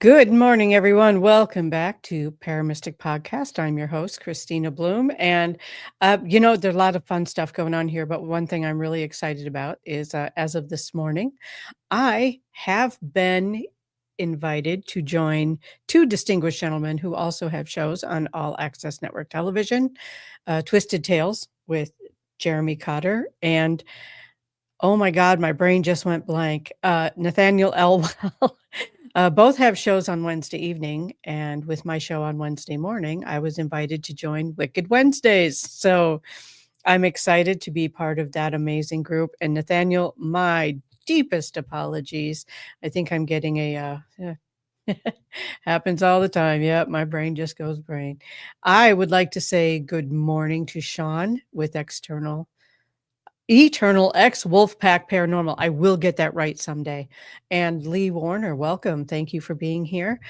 Good morning, everyone. Welcome back to ParaMystic Podcast. I'm your host, Kristina Bloom. And, there's a lot of fun stuff going on here. But one thing I'm really excited about is as of this morning, I have been invited to join two distinguished gentlemen who also have shows on All Access Network Television, Twisted Tales with Jeremy Cotter and oh my God, my brain just went blank. Nathaniel Elwell. Both have shows on Wednesday evening, and with my show on Wednesday morning, I was invited to join Wicked Wednesdays. So I'm excited to be part of that amazing group. And Nathaniel, my deepest apologies. I think I'm getting happens all the time. Yep, my brain just goes brain. I would like to say good morning to Sean with Eternal X Wolfpack Paranormal. I will get that right someday. And Lee Warner, welcome. Thank you for being here.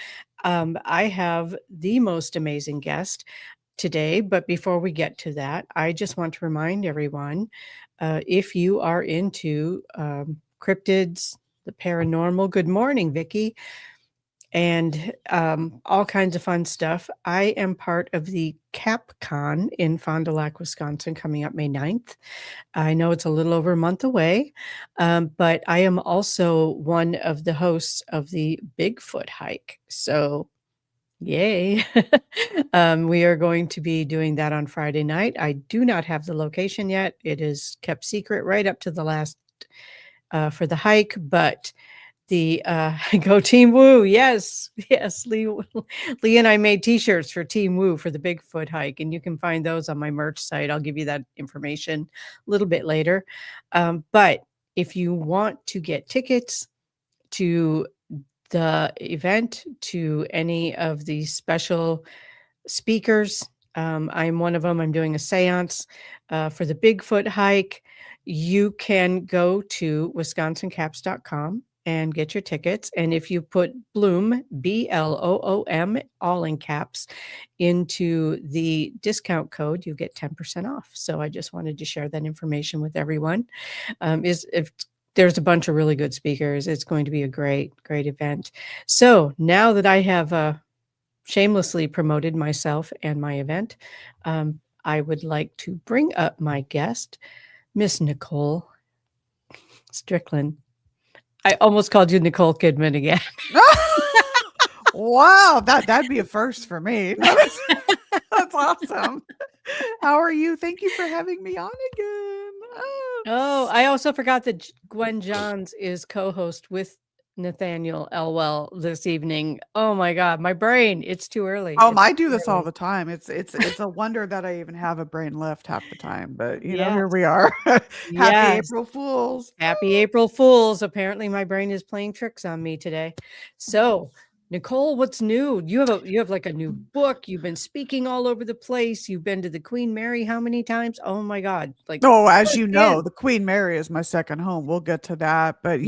I have the most amazing guest today, but before we get to that, I just want to remind everyone, if you are into cryptids, the paranormal, good morning, Vicki, and all kinds of fun stuff. I am part of the CapCon in Fond du Lac, Wisconsin, coming up May 9th. I know it's a little over a month away, but I am also one of the hosts of the Bigfoot hike. So, yay. We are going to be doing that on Friday night. I do not have the location yet. It is kept secret right up to the last for the hike, but the go Team Woo. Yes. Lee and I made t-shirts for Team Woo for the Bigfoot hike, and you can find those on my merch site. I'll give you that information a little bit later. But if you want to get tickets to the event, to any of the special speakers, I'm one of them. I'm doing a seance for the Bigfoot hike. You can go to wisconsincaps.com and get your tickets. And if you put Bloom, Bloom, all in caps, into the discount code, you get 10% off. So I just wanted to share that information with everyone. If there's a bunch of really good speakers, it's going to be a great event. So now that I have shamelessly promoted myself and my event, I would like to bring up my guest, Miss Nicole Strickland. I almost called you Nicole Kidman again. Wow, that'd be a first for me. That's awesome. How are you? Thank you for having me on again. Oh, I also forgot that Gwen Johns is co-host with Nathaniel Elwell this evening. Oh my God, my brain, it's too early. I do this all the time. It's a wonder that I even have a brain left half the time, but here we are. Happy April Fools. Happy April Fools. Apparently my brain is playing tricks on me today. So, Nicole, what's new? You have like a new book. You've been speaking all over the place. You've been to the Queen Mary how many times? Oh my God. As you know, the Queen Mary is my second home. We'll get to that. But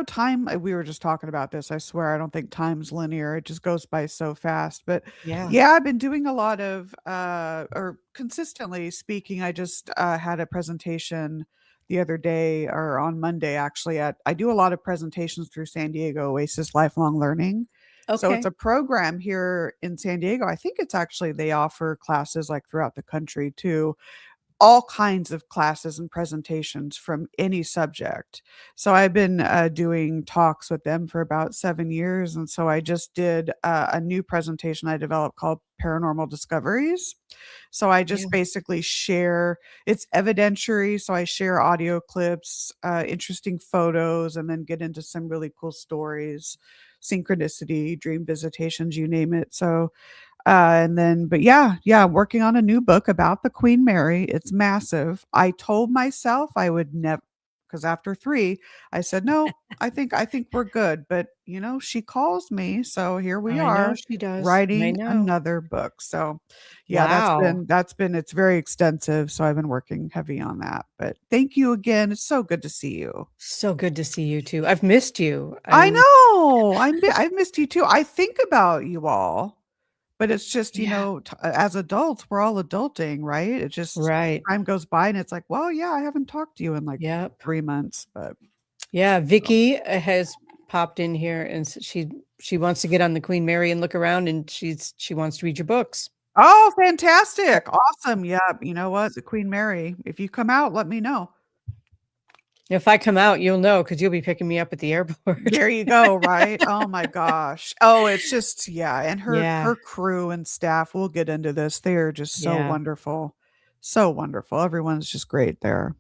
time, we were just talking about this. I swear, I don't think time's linear. It just goes by so fast. But I've been doing a lot of, or consistently speaking. I just had a presentation the other day, or on Monday, actually. I do a lot of presentations through San Diego Oasis Lifelong Learning. Okay. So it's a program here in San Diego. I think it's actually, they offer classes like throughout the country too. All kinds of classes and presentations from any subject. So I've been doing talks with them for about 7 years. And so I just did a new presentation I developed called Paranormal Discoveries. So I just basically share, it's evidentiary. So I share audio clips, interesting photos, and then get into some really cool stories, synchronicity, dream visitations, you name it. So working on a new book about the Queen Mary. It's massive. I told myself I would never, because after 3, I said, no, I think we're good. But she calls me. So here we are. Know she does. Writing another book. So that's been, it's very extensive. So I've been working heavy on that, but thank you again. It's so good to see you. So good to see you too. I've missed you. I know. I've missed you too. I think about you all. But it's just, as adults, we're all adulting, right? It just time goes by and it's like, well, I haven't talked to you in like 3 months. But Vicky has popped in here and she she wants to get on the Queen Mary and look around, and she wants to read your books. Oh, fantastic. Awesome. Yeah, you know what? The Queen Mary. If you come out, let me know. If I come out, you'll know because you'll be picking me up at the airport. There you go, right? Oh my gosh. Oh, it's just yeah, and Yeah, her crew and staff, we'll get into this. They are just so yeah, wonderful. So wonderful. Everyone's just great there.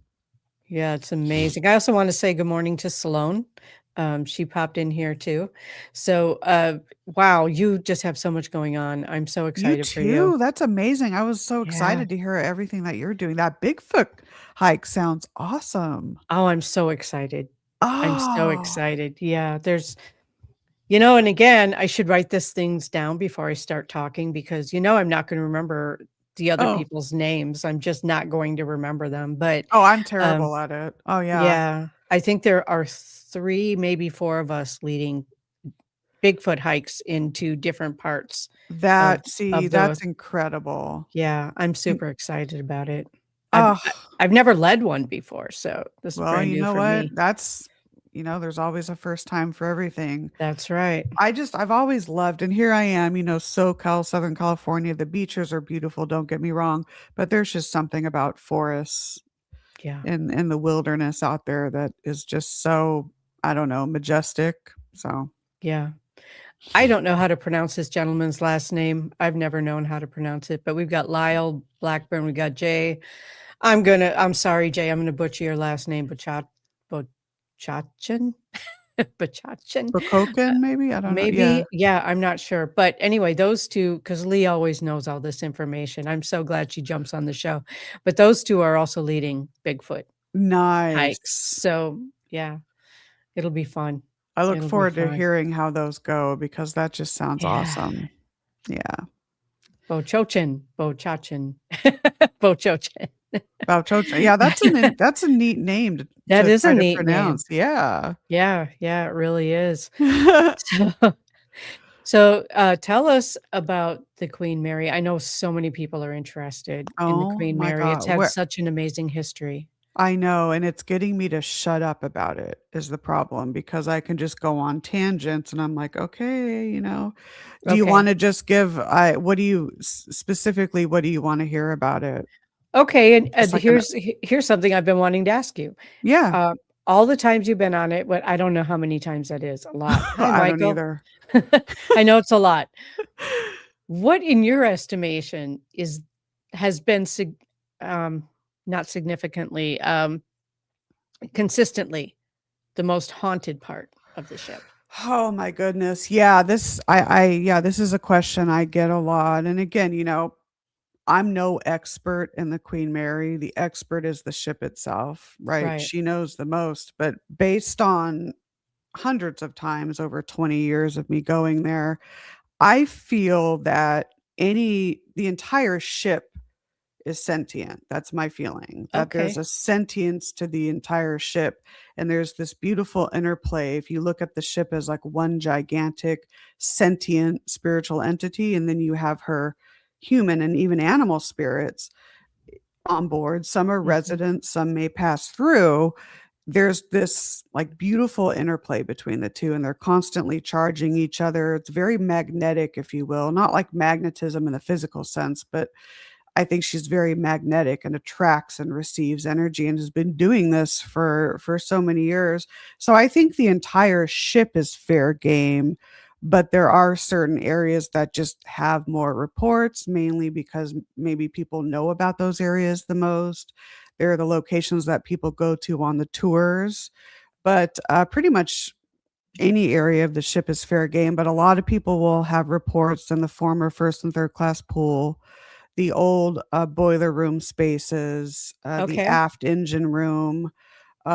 yeah, it's amazing. I also wanna say good morning to Salone. She popped in here too. So, wow, you just have so much going on. I'm so You excited for you. too. That's amazing. I was so Yeah. excited to hear everything that you're doing. That Bigfoot hike sounds awesome. Oh, I'm so excited. I'm so Oh, excited. Yeah, there's you know, and again, I should write these things down before I start talking because, I'm not gonna remember the other oh, people's names. I'm just not going to remember them, but, oh, I'm um, terrible at it. Oh, yeah. yeah, I think there are 3, maybe 4 of us leading Bigfoot hikes into different parts of See, of the that's incredible. yeah, I'm Mm, super excited about it. I've oh, I I've never led one before, so this is well, brand you new know for what? me. There's always a first time for everything. That's right. I've always loved, and here I am, SoCal, Southern California. The beaches are beautiful, don't get me wrong, but there's just something about forests Yeah, and the wilderness out there that is just so, I don't know, majestic. So, yeah. I don't know how to pronounce this gentleman's last name. I've never known how to pronounce it, but we've got Lyle Blackburn, we got Jay. I'm sorry, Jay, I'm gonna butcher your last name, Bachachan? Bachachan? Bakoken, maybe? I don't know. Yeah. Maybe? Yeah, I'm not sure, but anyway, those 2, because Lee always knows all this information. I'm so glad she jumps on the show, but those 2 are also leading Bigfoot hikes, Nice. so, yeah, it'll be fun. I look It'll be forward to fun. hearing how those go because that just sounds Yeah. awesome. Yeah. Bochochin, Bochochin. Bauchocha. Yeah, that's a neat name That to is a try to neat name. pronounce. Yeah. Yeah, yeah, it really is. So tell us about the Queen Mary. I know so many people are interested in the Oh Queen my Mary. god. It's had Where such an amazing history. I know, and it's getting me to shut up about it is the problem because I can just go on tangents and I'm like, "Okay, do you Okay. wanna just give I what do you specifically, what do you wanna hear about it?" Okay, and, Just like an here's something I've been wanting to ask you. Yeah. Uh, all the times you've been on it, but I don't know how many times that is, a lot. Hi, I don't Michael. either. I know it's a lot. What in your estimation is has been um, not significantly, consistently the most haunted part of the ship? Oh my goodness. Yeah, this is a question I get a lot, and again, I'm no expert in the Queen Mary, the expert is the ship itself, right? Right. She knows the most, but based on hundreds of times over 20 years of me going there, I feel that the entire ship is sentient. That's my feeling, that there's Okay. a sentience to the entire ship, and there's this beautiful interplay. If you look at the ship as like one gigantic sentient spiritual entity, and then you have her human and even animal spirits on board. Some are Mhm. resident, some may pass through. There's this like beautiful interplay between the two, and they're constantly charging each other. It's very magnetic, if you will, not like magnetism in the physical sense, but I think she's very magnetic and attracts and receives energy and has been doing this for so many years. So I think the entire ship is fair game, but there are certain areas that just have more reports, mainly because maybe people know about those areas the most. They're the locations that people go to on the tours, but pretty much any area of the ship is fair game. But a lot of people will have reports in the former first and third class pool, the old, boiler room spaces, the Okay. aft engine room.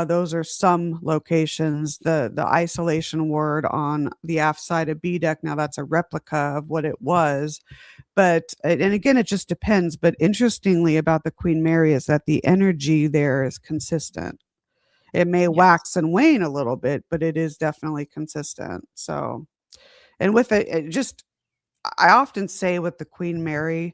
Those are some locations. The isolation ward on the aft side of B deck, now that's a replica of what it was, but and again, it just depends, but interestingly about the Queen Mary is that the energy there is consistent. It may Yes. wax and wane a little bit, but it is definitely consistent, so and with it just I often say with the Queen Mary,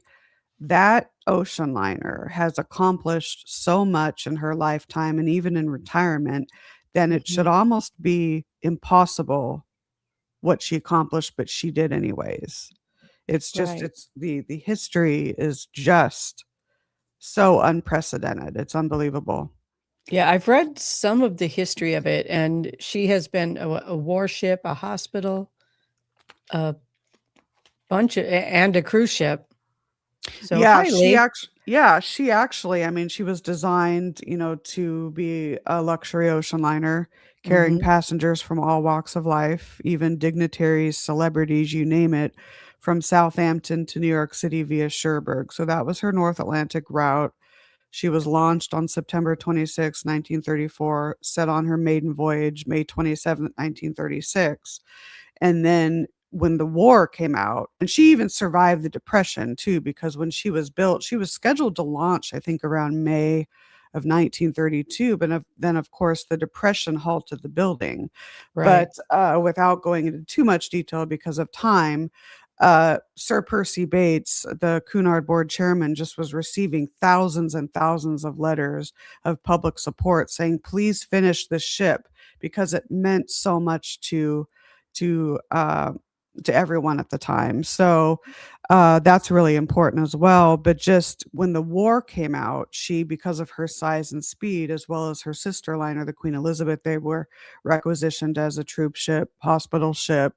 that ocean liner has accomplished so much in her lifetime and even in retirement, then it should Mhm. almost be impossible what she accomplished, but she did anyways. It's just Right. it's the history is just so unprecedented. It's unbelievable. Yeah, I've read some of the history of it, and she has been a warship, a hospital, a bunch of and a cruise ship. So, Yeah, hi, Lee. she actually, I mean, she was designed, to be a luxury ocean liner carrying Mhm. passengers from all walks of life, even dignitaries, celebrities, you name it, from Southampton to New York City via Cherbourg. So that was her North Atlantic route. She was launched on September 26, 1934, set on her maiden voyage May 27th, 1936. And then when the war came out, and she even survived the depression too, because when she was built, she was scheduled to launch, I think, around May of 1932. But then, of course, the depression halted the building. Right. But without going into too much detail because of time, Sir Percy Bates, the Cunard board chairman, just was receiving thousands and thousands of letters of public support saying, "Please finish the ship," because it meant so much to uh, to everyone at the time. So that's really important as well. But just when the war came out, she, because of her size and speed, as well as her sister liner, the Queen Elizabeth, they were requisitioned as a troop ship, hospital ship,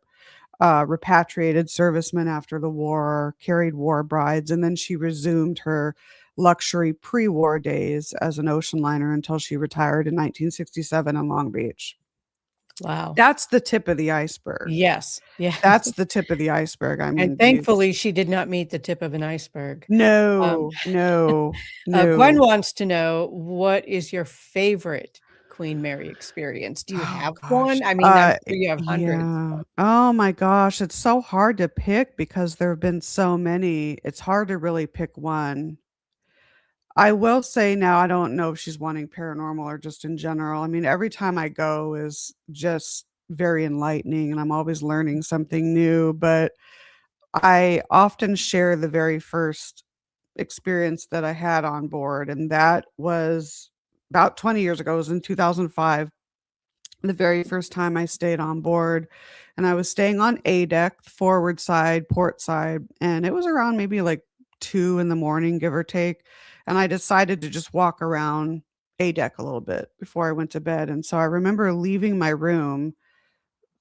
repatriated servicemen after the war, carried war brides, and then she resumed her luxury pre-war days as an ocean liner until she retired in 1967 in Long Beach. Wow. That's the tip of the iceberg. Yes. Yeah. That's the tip of the iceberg. I And mean, geez. thankfully, she did not meet the tip of an iceberg. Um, No, no, Gwen no. wants to know, what is your favorite Queen Mary experience? Do you Oh have gosh. one? I mean, I'm sure you have hundreds. Yeah. Oh my gosh, it's so hard to pick because there have been so many. It's hard to really pick one. I will say now, I don't know if she's wanting paranormal or just in general. I mean, every time I go is just very enlightening and I'm always learning something new, but I often share the very first experience that I had on board, and that was about 20 years ago. It was in 2005, the very first time I stayed on board, and I was staying on A deck, forward side, port side, and it was around maybe like 2 in the morning, give or take, and I decided to just walk around A deck a little bit before I went to bed, and so I remember leaving my room,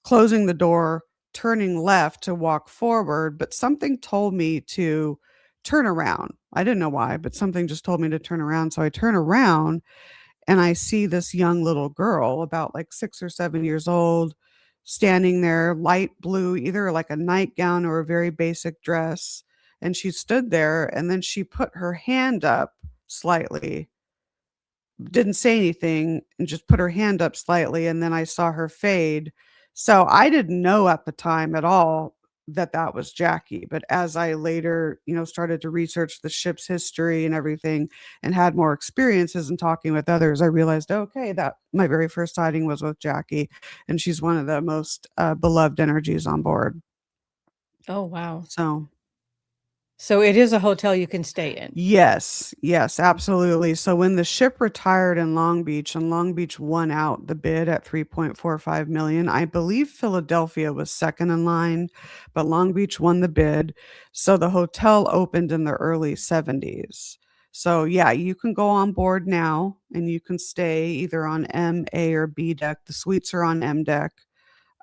closing the door, turning left to walk forward, but something told me to turn around. I didn't know why, but something just told me to turn around, so I turn around and I see this young little girl about like 6 or 7 years old standing there, light blue, either like a nightgown or a very basic dress, and she stood there, and then she put her hand up slightly, didn't say anything, and just put her hand up slightly, and then I saw her fade. So I didn't know at the time at all that that was Jackie, but as I later, started to research the ship's history and everything and had more experiences and talking with others, I realized, okay, that my very first sighting was with Jackie, and she's one of the most, beloved energies on board. Oh, wow. So So it is a hotel you can stay in. yes, yes, absolutely. So when the ship retired in Long Beach and Long Beach won out the bid at 3.45 million, I believe Philadelphia was second in line, but Long Beach won the bid. So the hotel opened in the early 70s. So yeah, you can go on board now and you can stay either on M, A, or B deck. The suites are on M deck.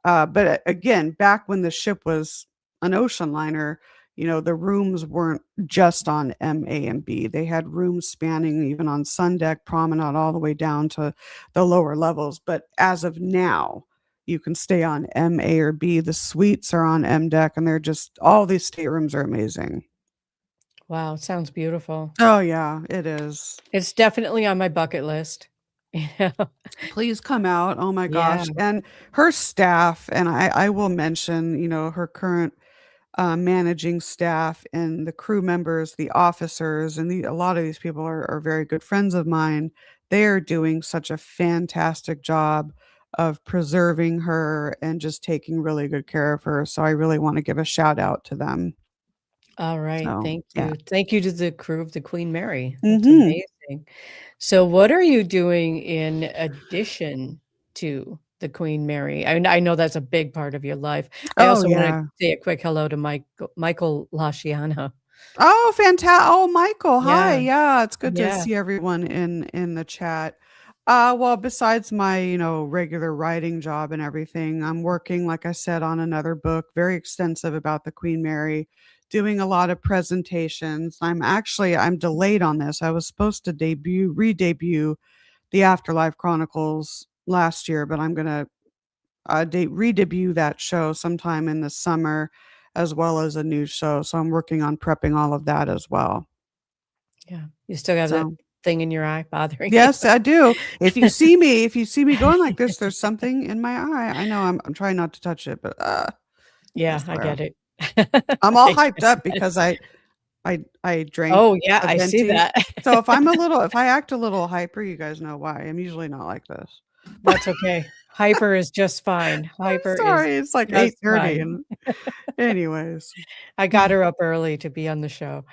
But again, back when the ship was an ocean liner, the rooms weren't just on M, A, and B. They had rooms spanning even on sun deck, promenade, all the way down to the lower levels. But as of now, you can stay on M, A, or B. The suites are on M deck, and they're just all these staterooms are amazing. Wow, sounds beautiful. Oh yeah, it is. It's definitely on my bucket list. Yeah. Please come out. Oh my Yeah. gosh. And her staff, and I will mention, her current managing staff and the crew members, the officers, and a lot of these people are very good friends of mine. They are doing such a fantastic job of preserving her and just taking really good care of her. So I really want to give a shout out to them. All right, So thank yeah. you. Thank you to the crew of the Queen Mary. That's Hmm. amazing. So what are you doing in addition to the Queen Mary. I know that's a big part of your life. I Oh, also wanna yeah. say a quick hello to Michael Lasciano. Oh, oh, Michael, hi. Yeah, Yeah, it's good to yeah, see everyone in the chat. Well, besides my, regular writing job and everything, I'm working, like I said, on another book, very extensive about the Queen Mary, doing a lot of presentations. I'm delayed on this. I was supposed to re-debut the Afterlife Chronicles last year, but I'm gonna re-debut that show sometime in the summer, as well as a new show. So I'm working on prepping all of that as well. yeah. You still have that So thing in your eye bothering you? yes, I do. If you see me going like this, there's something in my eye. I know I'm trying not to touch it, but I Yeah, I swear. get it. I'm all I hyped get up it. because I drank Oh, yeah, a I see venti. that. So if I act a little hyper, you guys know why. I'm usually not like this. That's okay. Hyper is just fine. Hyper is Sorry, it's like just 8:30 fine. and anyways. I got her up early to be on the show.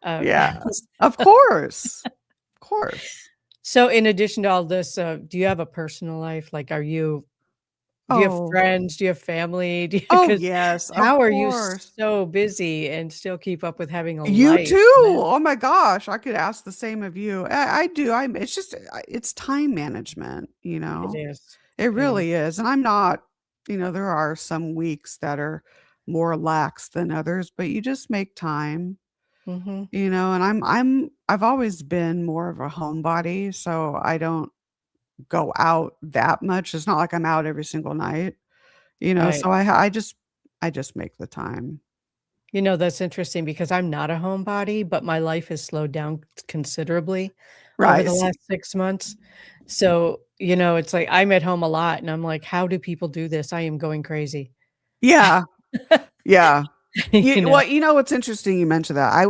Um, Yeah. Of course. Of course. so in addition to all this, do you have a personal life? Like, do you have Oh. friends? Do you have family? Do you Oh, 'cause yes, of how are you course. so busy and still keep up with having a You life? too! That Oh my gosh, I could ask the same of you. I do, it's just, it's time management, you it know? is. It It is. really is, and I'm not there are some weeks that are more lax than others, but you just make time, Mhm. and I've always been more of a homebody, so I don't go out that much. It's not like I'm out every single night, Right. so I just make the time. You know, that's interesting because I'm not a homebody, but my life has slowed down considerably over Right, the see last 6 months. So, it's like I'm at home a lot and I'm like, "How do people do this? I am going crazy." yeah, yeah. You know? What's interesting you mentioned that.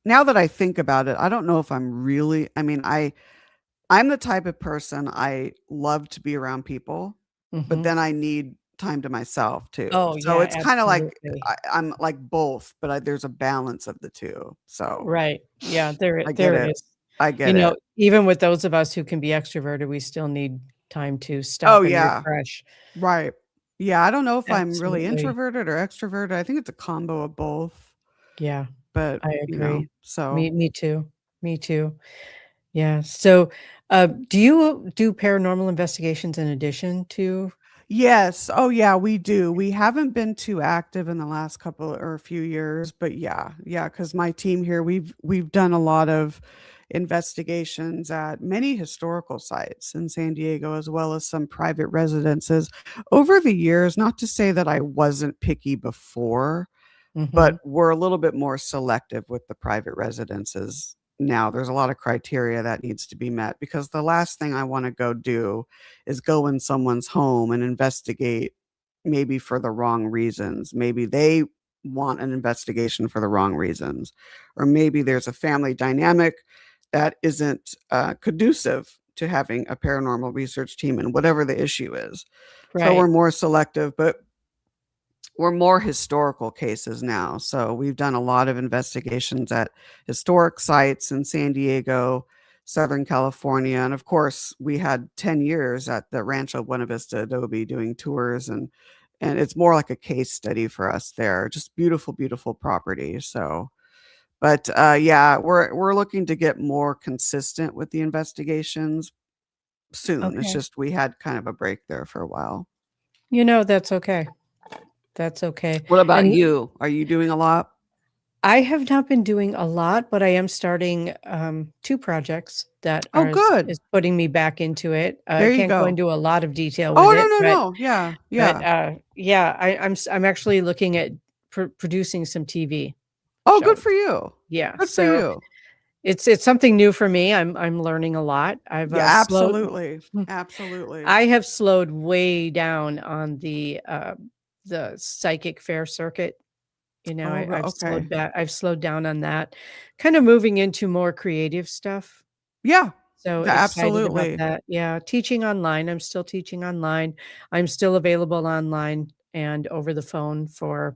Now that I think about it, I don't know if I'm really I'm the type of person I love to be around people, but Mhm. then I need time to myself too. Oh, So yeah, it's kinda like absolutely. I'm like both, but there's a balance of the 2. So Right. Yeah, I get there it. is. I get it. Even with those of us who can be extroverted, we still need time to Oh, stop and yeah. refresh. Right. Yeah, I don't know if I'm really Absolutely. introverted or extroverted. I think it's a combo of both, Yeah, but, I agree. so Me too. Me too. Yeah. So, do you do paranormal investigations in addition to yes. Oh, yeah, we do. We haven't been too active in the last couple or a few years, but yeah, yeah, because my team here, we've done a lot of investigations at many historical sites in San Diego, as well as some private residences over the years. Not to say that I wasn't picky before, but Mhm. we're a little bit more selective with the private residences now. There's a lot of criteria that needs to be met because the last thing I wanna go do is go in someone's home and investigate maybe for the wrong reasons. Maybe they want an investigation for the wrong reasons, or maybe there's a family dynamic that isn't, conducive to having a paranormal research team and whatever the issue is. So we're Right. more selective, but we're more historical cases now. So we've done a lot of investigations at historic sites in San Diego, Southern California, and of course, we had 10 years at the Rancho Buena Vista Adobe doing tours and it's more like a case study for us there. Just beautiful, beautiful property. So, but yeah, we're looking to get more consistent with the investigations soon. It's Okay. just we had kind of a break there for a while. That's okay. That's okay. What about And you? Are you doing a lot? I have not been doing a lot, but I am starting, 2 projects that Oh, are good. is putting me back into it. I There you can't go go. into a lot of detail Oh, with no, it, no, but no. Yeah, but, yeah. yeah, I'm actually looking at producing some TV Oh, good shows. for you. Yeah, Good for so you. it's something new for me. I'm learning a lot. Yeah, absolutely. Absolutely. I have slowed way down on the psychic fair circuit. Oh, okay. I've slowed down on that, kinda moving into more creative stuff. Yeah. So Yeah, excited about absolutely. that. Yeah, teaching online. I'm still teaching online. I'm still available online and over the phone for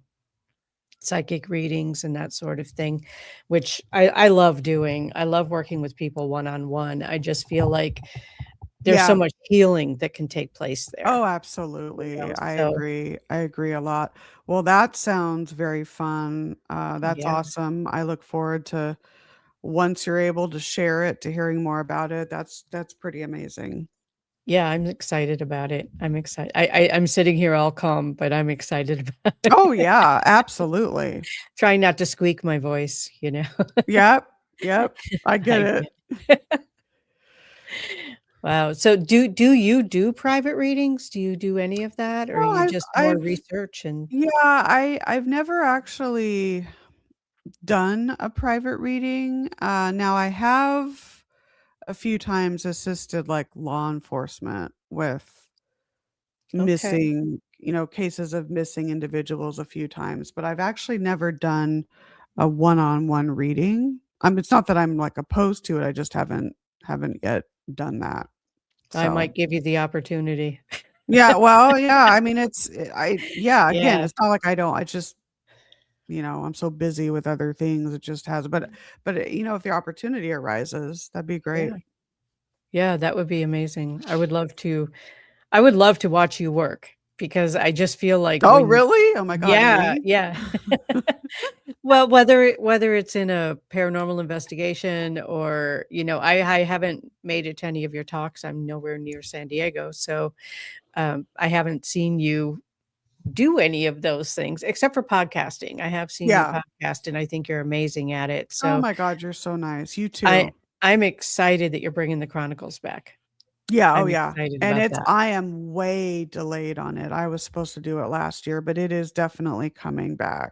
psychic readings and that sort of thing, which I love doing. I love working with people one on one. I just feel like there's so Yeah. much healing that can take place Oh, there, absolutely. I so agree. I agree a lot. Well, that sounds very fun. That's yeah. awesome. I look forward to once you're able to share it, to hearing more about it. That's pretty amazing. Yeah, I'm excited about it. I'm excited. I'm sitting here all calm, but I'm excited about it. Oh, yeah, absolutely. Trying not to squeak my voice, you know? Yep, yep. I get I it. get Wow. So do you do private readings? Do you do any of that, or are No, you I've just more I've research and yeah, I've never actually done a private reading. Now I have a few times assisted, like, law enforcement with okay. missing cases of missing individuals a few times, but I've actually never done a one-on-one reading. It's not that I'm, like, opposed to it, I just haven't yet done that. I So, might give you the opportunity. yeah, well, yeah, I mean, yeah, again, Yeah, it's not like I don't I just I'm so busy with other things, it just has but if the opportunity arises, that'd be great. yeah. Yeah, that would be amazing. I would love to watch you work because I just feel like Oh, when really? Oh my god, yeah, me? yeah. Well, whether it's in a paranormal investigation or, I haven't made it to any of your talks. I'm nowhere near San Diego, so, I haven't seen you do any of those things except for podcasting. I have seen you Yeah. podcast, and I think you're amazing at it, Oh so my god, you're so nice. You I too. I'm excited that you're bringing the chronicles back. Yeah, oh I'm yeah. excited And about it's that. I am way delayed on it. I was supposed to do it last year, but it is definitely coming back.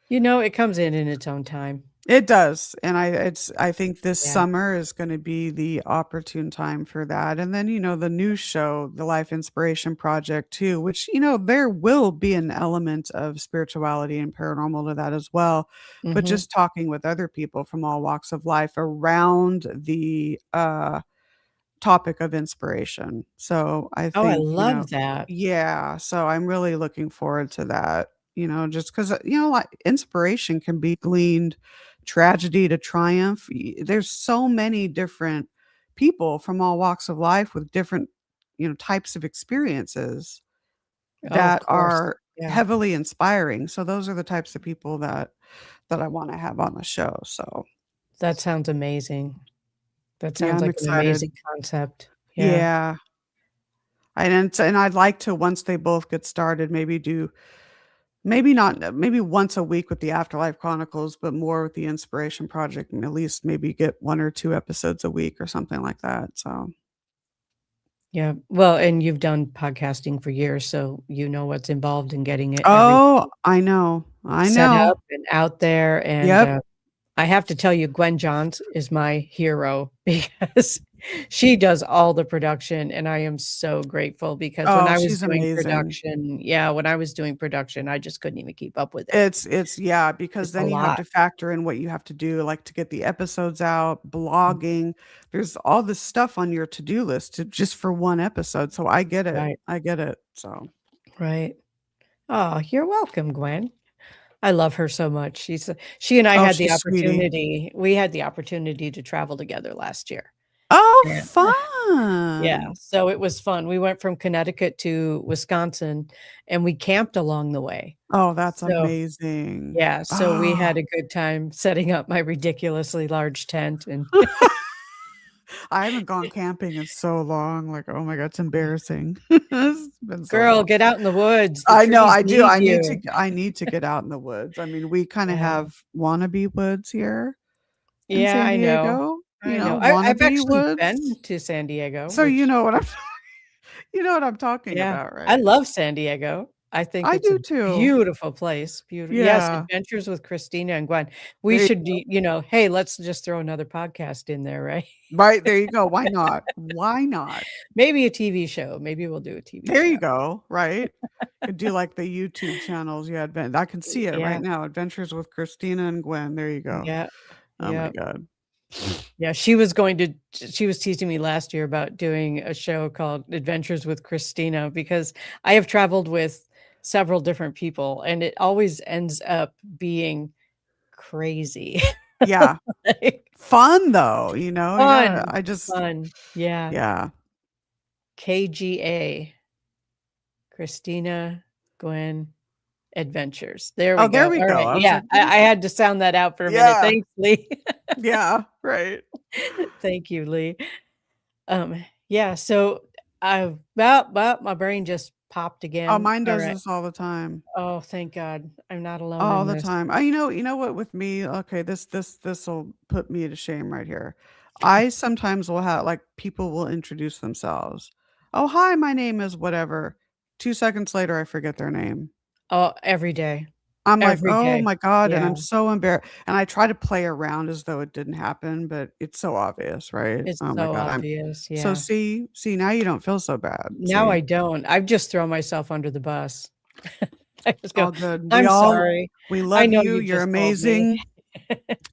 It comes in its own time. It does, and I think this Yeah. summer is gonna be the opportune time for that, and then, the new show, the Life Inspiration Project too, which, there will be an element of spirituality and paranormal to that as well, but Mhm. just talking with other people from all walks of life around the, topic of inspiration. So, I Oh, I think, love that. yeah, so I'm really looking forward to that, just 'cause, like, inspiration can be gleaned tragedy to triumph. There's so many different people from all walks of life with different, types of experiences Oh, of that course. are Yeah. heavily inspiring. So those are the types of people that I wanna have on the show. So, That sounds amazing. That yeah, sounds I'm like an excited. amazing concept. Yeah. Yeah. And I'd like to, once they both get started, maybe do maybe not maybe once a week with the Afterlife Chronicles, but more with the Inspiration Project, and at least maybe get 1 or 2 episodes a week or something like that, so Yeah. Well, and you've done podcasting for years, so you know what's involved in getting it Oh, everything I know, I set know. up and out there, and, Yep. I have to tell you, Gwen Johns is my hero because she does all the production, and I am so grateful because Oh, she's amazing. when I was doing production, I just couldn't even keep up with it. It's yeah, because It's a then you have lot. to factor in what you have to do, like, to get the episodes out, blogging. There's all this stuff on your to-do list to just for 1 episode, so Right, I get it, so right. Oh, you're welcome, Gwen. I love her so much. She and I Oh, had the she's sweetie. opportunity we had the opportunity to travel together last year. Oh, Yeah. Yeah, fun. so it was fun. We went from Connecticut to Wisconsin, and we camped along the way. Oh, that's So amazing. yeah, so we Oh. had a good time setting up my ridiculously large tent and I haven't gone camping in so long, like, oh my god, it's embarrassing. It's been so Girl, long. get out in the woods. The I know, trees I do, need you. I need to get out in the woods. I mean, we kinda Yeah. have wannabe woods here in Yeah, San I know. Diego, I know. I've wannabe actually been woods. to San Diego, So you which know what I'm you know what I'm talking yeah, about, I right? love San Diego. I think I it's a do too. beautiful place, yes, Yeah. Adventures with Christina and Gwen. We There you should go. be hey, let's just throw another podcast in there, right? Right, there you go, why not? Why not? Maybe a TV show, maybe we'll do a TV There show. you go, right? Could do like the YouTube channels, yeah, I can see it right Yeah, now, Adventures with Christina and Gwen, there you go. yeah, Oh my yeah, god. yeah, she was teasing me last year about doing a show called Adventures with Christina because I have traveled with several different people, and it always ends up being crazy. Yeah. Like, Fun though, you gotta fun, I just fun, yeah. yeah. KGA, Kristina Gwen Adventures. There we Oh, go. there we All go. right. I was Yeah, like, "What is I that?" had to sound that out for a minute. Yeah. Thanks, Lee. Yeah, right. Thank you, Lee. Yeah, so well, my brain just popped Oh, again. mine All does right. this all the time. Oh, thank God. I'm not alone All in the this. time. You know what with me, okay, this'll put me to shame right here. I sometimes will have like, people will introduce themselves. "Oh, hi, my name is whatever." 2 seconds later, I forget their name. Oh, every day. I'm like, Every "Oh day. my god," and Yeah, I'm so embarrassed. And I try to play around as though it didn't happen, but it's so obvious, right? it's Oh my so god, I'm obvious. so Yeah. see, now you don't feel so bad, Now see? I don't. I've just thrown myself under the bus. I just It's go, all good. "I'm sorry. We I love know you, you you're just called me." amazing.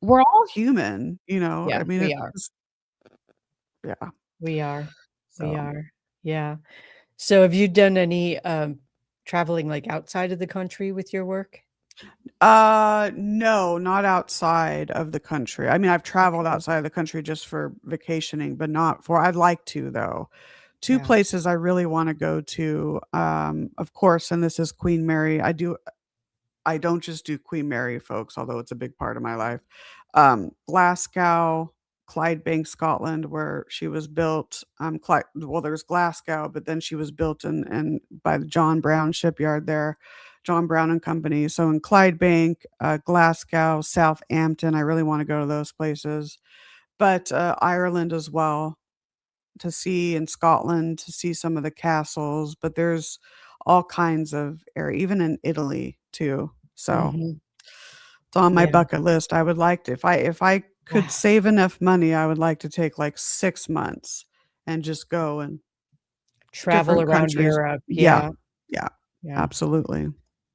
We're all human, you know? Yeah, I mean, we it's are. just yeah. We are. We So, are. Yeah. So have you done any, traveling, like, outside of the country with your work? no, not outside of the country. I mean, I've traveled Okay. outside of the country just for vacationing, but not for I'd like to though. 2 Yeah. places I really wanna go to, of course, and this is Queen Mary. I don't just do Queen Mary, folks, although it's a big part of my life. Glasgow, Clydebank, Scotland, where she was built. Well, there's Glasgow, but then she was built in by the John Brown shipyard there, John Brown and Company. So in Clydebank, Glasgow, Southampton, I really want to go to those places. But Ireland as well to see, in Scotland to see some of the castles. But there's all kinds of area, even in Italy too. So Mhm. it's on my Yeah. bucket list. I would like to if I could save enough money, I would like to take, like, 6 months and just go in Travel different around countries. Europe. Yeah, Yeah. yeah, Yeah. absolutely.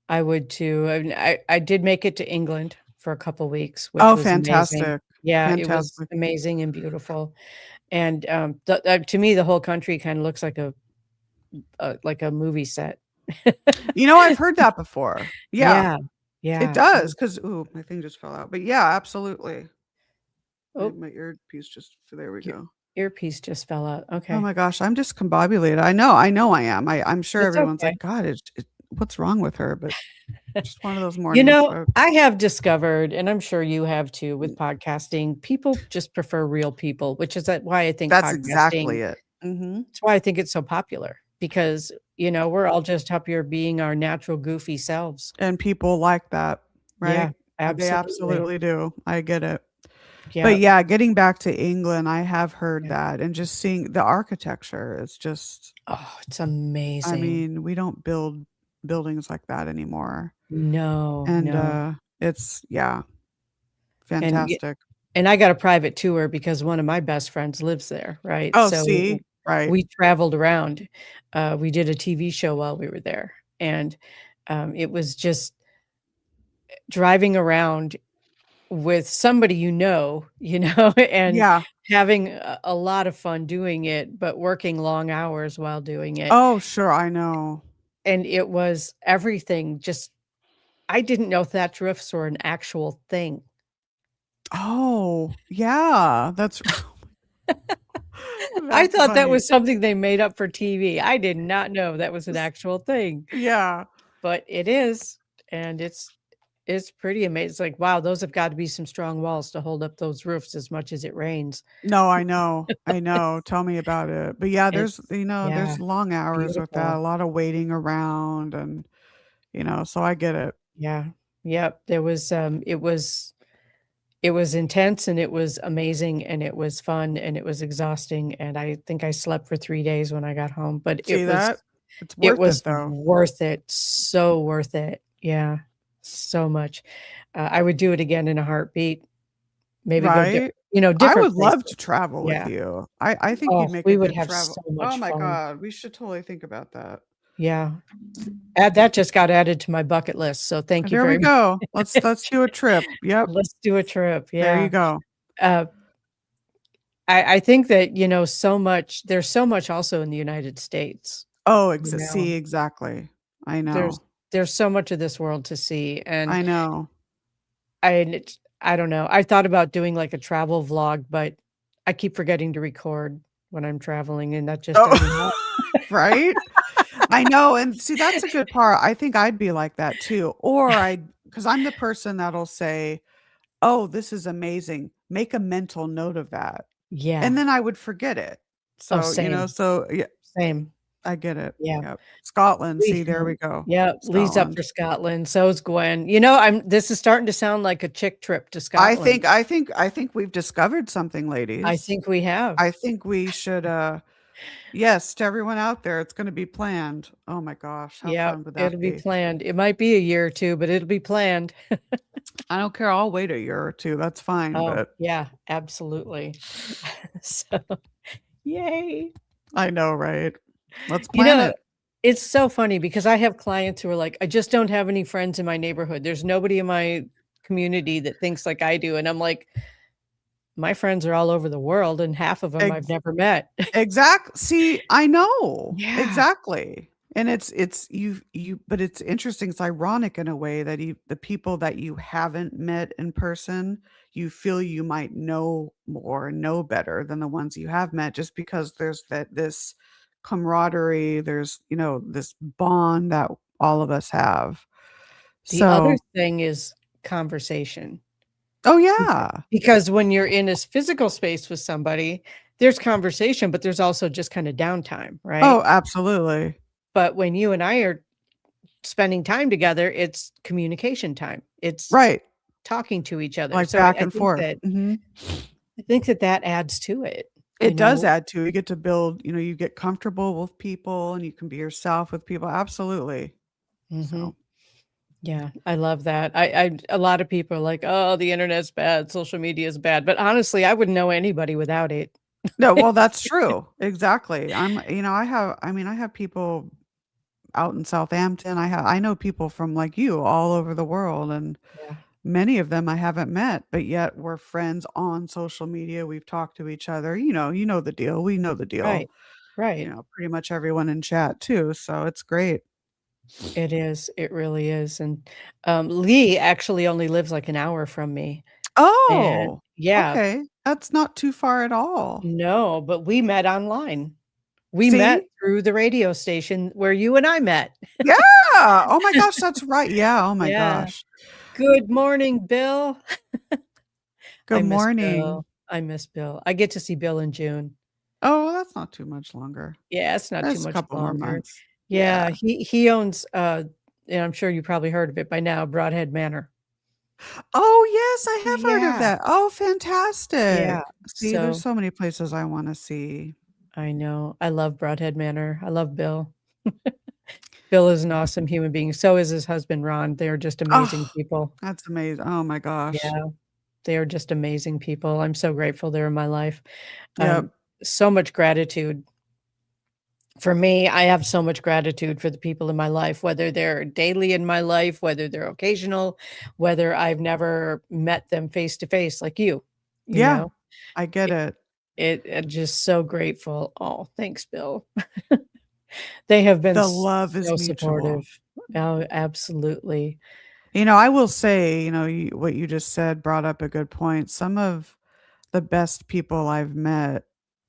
I would too. And I did make it to England for a couple weeks, which Oh, was amazing. fantastic, Yeah, it was fantastic. amazing and beautiful. And, to me, the whole country kinda looks like a movie set. You know, I've heard that before. Yeah, Yeah. it Yeah. It does was 'cause ooh, my thing just fell out. But yeah, absolutely. oh, My earpiece just there we your go. earpiece just fell out. Oh Okay. my gosh, I'm discombobulated. I know I am. I'm sure It's everyone's okay. like, "God, what's wrong with her?" But just one of those mornings, folks. I have discovered, and I'm sure you have too with podcasting, people just prefer real people, which is why I think That's podcasting exactly it. Mhm. it's why I think it's so popular because, we're all just happier being our natural goofy selves. And people like that, right? Yeah, They absolutely. absolutely do. I get it. But Yeah, yeah, getting back to England, I have heard yeah. that and just seeing the architecture is just Oh, it's I amazing. mean, we don't build buildings like that anymore. No, And, no, it's yeah, and fantastic. and I got a private tour because one of my best friends lives there, right? Oh, So see? Right. we traveled around. We did a TV show while we were there, and, it was just driving around with somebody and Yeah. having a lot of fun doing it, but working long hours while doing it, Oh, sure, I know. and it was everything just I didn't know thatch roofs were an actual thing. Oh, yeah, that's I that's thought that funny. was something they made up for TV. I did not know that was an actual thing, Yeah. but it is, and it's pretty amazing. It's like, wow, those have got to be some strong walls to hold up those roofs as much as it rains. No, I know, tell me about it. But yeah, It's yeah, there's long hours with that, beautiful. a lot of waiting around and, so I get it. Yeah. Yep. It was intense and it was amazing and it was fun and it was exhausting, and I think I slept for 3 days when I got home, but See that? It's it worth it was though. worth it, so worth it. Yeah, so much. I would do it again in a heartbeat, maybe go Right? I different would love to places. travel with Yeah. you. I think Oh, you'd make a we would good have so travel oh much my fun. god, we should totally think about that. Yeah. Add that just got added to my bucket list, so thank you There we very go. much. Let's do a trip. Yep, Let's do a trip, there you yeah. go. Uh, I think that, there's so much also in the United States, Oh, you know? see, exactly. I There's know. there's so much of this world to see, and I know. I don't know. I thought about doing, like, a travel vlog, but I keep forgetting to record when I'm traveling, and that just doesn't Oh. help. Right? I know, and see, that's a good part. I think I'd be like that too, or I, because 'cause I'm the person that'll say, "Oh, this is amazing." Make a mental note of that, and Yeah. then I would forget it. Oh, So, same, so, yeah, same. I get it. Yeah. Yep. Scotland, Lee, see, there we go. yeah, Lee's up Scotland. for Scotland, so is Gwen. You know, I'm this is starting to sound like a chick trip to I Scotland. think I think I think we've discovered something, I ladies. think we have. I think we should, yes, to everyone out there, it's gonna be planned. Oh my gosh, how Yep, fun would that it'll be be? planned. It might be a year or 2, but it'll be planned. I don't care, I'll wait a year or 2, that's fine, Oh, but yeah, absolutely. So, yay. I know, right? Let's You plan know, it. it's so funny because I have clients who are like, "I just don't have any friends in my neighborhood. There's nobody in my community that thinks like I do," and I'm like, "My friends are all over the world, and half of them I've Ex never met." See, I know. Yeah. Exactly. And it's you but it's interesting, it's ironic in a way that the people that you haven't met in person, you feel you might know more and know better than the ones you have met just because there's this camaraderie, there's, this bond that all of us have. The other So thing is conversation. oh, Beca yeah. because when you're in this physical space with somebody, there's conversation, but there's also just kinda downtime, right? Oh, absolutely. But when you and I are spending time together, it's communication time. It's Right. talking to each other. Like So back and forth. Mhm. I think that that adds to it, you It does know? add to, you get to build, you get comfortable with people and you can be yourself with people, absolutely. Mhm. So, Yeah, I love that. I a lot of people are like, "Oh, the internet's bad, social media is bad," but honestly, I wouldn't know anybody without it. no, well, that's true. Exactly. I have people out in Southampton. I know people from like you all over the world and Yeah, many of them I haven't met, but yet we're friends on social media. We've talked to each other. You know the deal. We know the deal. right, right. Pretty much everyone in chat too. So it's great. It is, it really is, and, Lee actually only lives like an hour from me, and Oh, yeah, okay. That's not too far at all. no, but we met online. We met See? through the radio station where you and I met. Yeah. Oh my gosh, that's right. Yeah, oh my Yeah. gosh. Good morning, Bill. I Good miss morning. Bill. I miss Bill. I get to see Bill in June. Oh, well, that's not too much longer. Yeah, it's not too That's a much couple more longer. months. Yeah, Yeah. he owns, and I'm sure you probably heard of it by now, Broadhead Manor. Oh, yes, I have heard of Yeah. that. Oh, Yeah. fantastic. See, there's So, so many places I wanna see. I know. I love Broadhead Manor. I love Bill. Bill is an awesome human being. So is his husband, Ron. They're just amazing Oh, people. that's amazing. Oh my gosh. Yeah. They are just amazing people. I'm so grateful they're in my life. Yep. So much gratitude. For me, I have so much gratitude for the people in my life, whether they're daily in my life, whether they're occasional, whether I've never met them face to face like you Yeah, know? I get It it. I'm just so grateful. Oh, thanks, Bill. They have been The love is so mutual. supportive. Oh, absolutely. I will say, what you just said brought up a good point. Some of the best people I've met,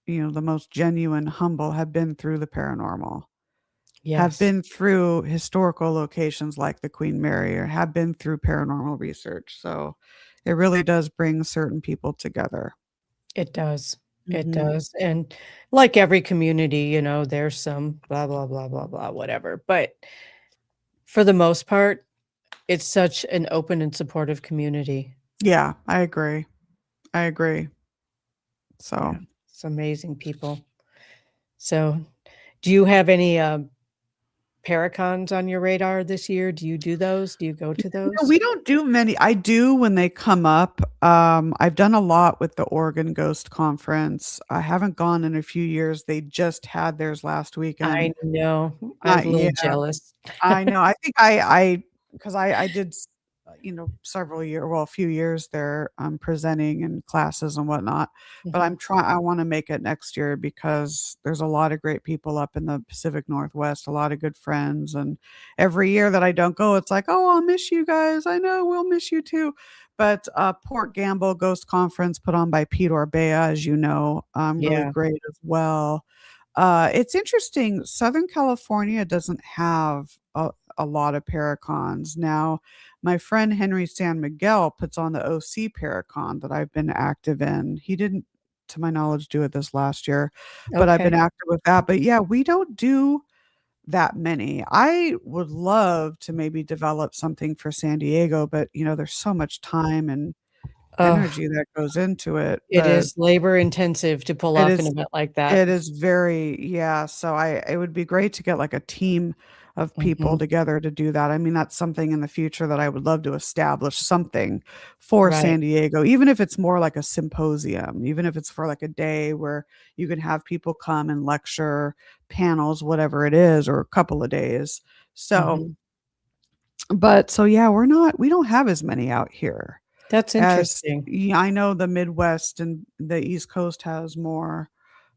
the most genuine, humble, have been through the paranormal, have Yes, been through historical locations like the Queen Mary, or have been through paranormal research. So it really does bring certain people together. it does. It Mhm. does, and like every community, there's some blah, blah, blah, blah, blah, whatever, but for the most part, it's such an open and supportive community. Yeah, I agree. I agree. Yeah, So it's amazing people. So, do you have any, Paracons on your radar this year? Do you do those? Do you go to no, those? we don't do many. I do when they come up. I've done a lot with the Oregon Ghost Conference. I haven't gone in a few years. They just had theirs last weekend. I know. I was a Yeah, little jealous. I know. I think I because I did, several a few years there, presenting and classes and whatnot. But Mhm. I want to make it next year because there's a lot of great people up in the Pacific Northwest, a lot of good friends. And every year that I don't go, it's like, oh, I'll miss you guys. I know we'll miss you too. But Port Gamble Ghost Conference put on by Pete Orbea, as you know, really Yeah. great as well. It's interesting. Southern California doesn't have a lot of Paracons. Now, my friend Henry San Miguel puts on the OC Paracon that I've been active in. He didn't, to my knowledge, do it this last year, but I've been Okay. active with that. But yeah, we don't do that many. I would love to maybe develop something for San Diego, but there's so much time and Oh, energy that goes into it. it But is labor intensive to pull it off an is event like that. it is very yeah, so it would be great to get, like, a team of people Mhm. together to do that. I mean, that's something in the future that I would love to establish something for Right. San Diego, even if it's more like a symposium, even if it's for, like, a day where you can have people come and lecture, panels, whatever it is, or a couple of days. So Mhm. but so, yeah, we don't have as many out here That's as interesting. yeah, I know the Midwest and the East Coast has more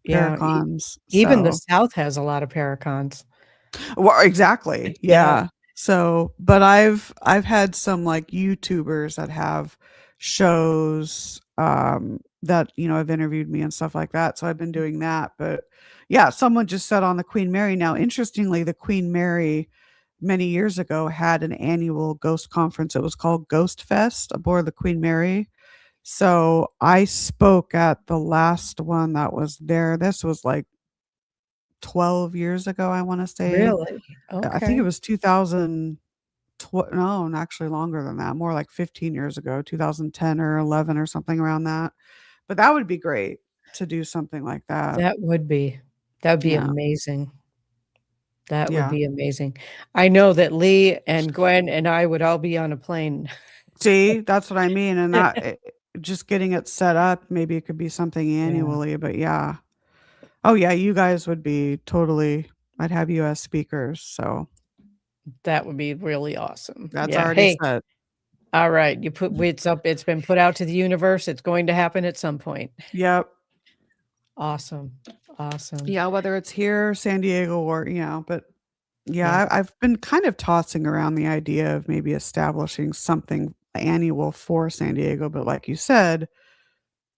Yeah, Paracons, even the so South has a lot of Paracons. well, exactly, Yeah. yeah. So, but I've had some, like, YouTubers that have shows, that, have interviewed me and stuff like that, so I've been doing that, but, yeah, someone just said on the Queen Mary now, interestingly, the Queen Mary many years ago had an annual ghost conference, it was called Ghost Fest aboard the Queen Mary, so I spoke at the last one that was there, this was, like, 12 years ago, I wanna say. Really? I think it Okay. was 2000 no, actually longer than that, more like 15 years ago, 2010 or 11 or something around that. But that would be great to do something like that. That would be that would be Yeah, amazing. That would yeah. be amazing. I know that Lee and Gwen and I would all be on a plane. See, that's what I mean, and that just getting it set up, maybe it could be something Yeah, annually, but yeah. Oh, yeah, you guys would be totally I'd have you as speakers, so that would be really awesome. that's Yeah. already Hey, set. alright, you put it's been put out to the universe, it's going to happen at some point. Yep. Awesome. Awesome. Yeah, whether it's here, San Diego, or but Yeah. yeah, I've been kind of tossing around the idea of maybe establishing something annual for San Diego, but like you said,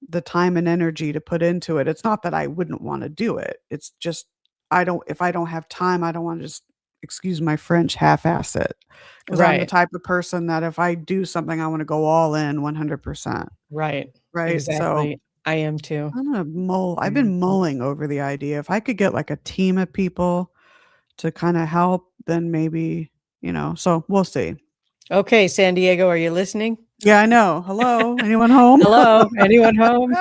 the time and energy to put into it, it's not that I wouldn't wanna do it. It's just I don't if I don't have time, I don't wanna just, excuse my French, half-ass it. Because 'cause I'm the Right, type of person that if I do something, I wanna go all in 100%, right. right? So, Exactly. I am too. I've I am been too. mulling over the idea. If I could get, like, a team of people to kinda help, then maybe, so we'll see. Okay, San Diego, are you listening? Yeah, I know. "Hello, anyone home?" Hello, anyone home?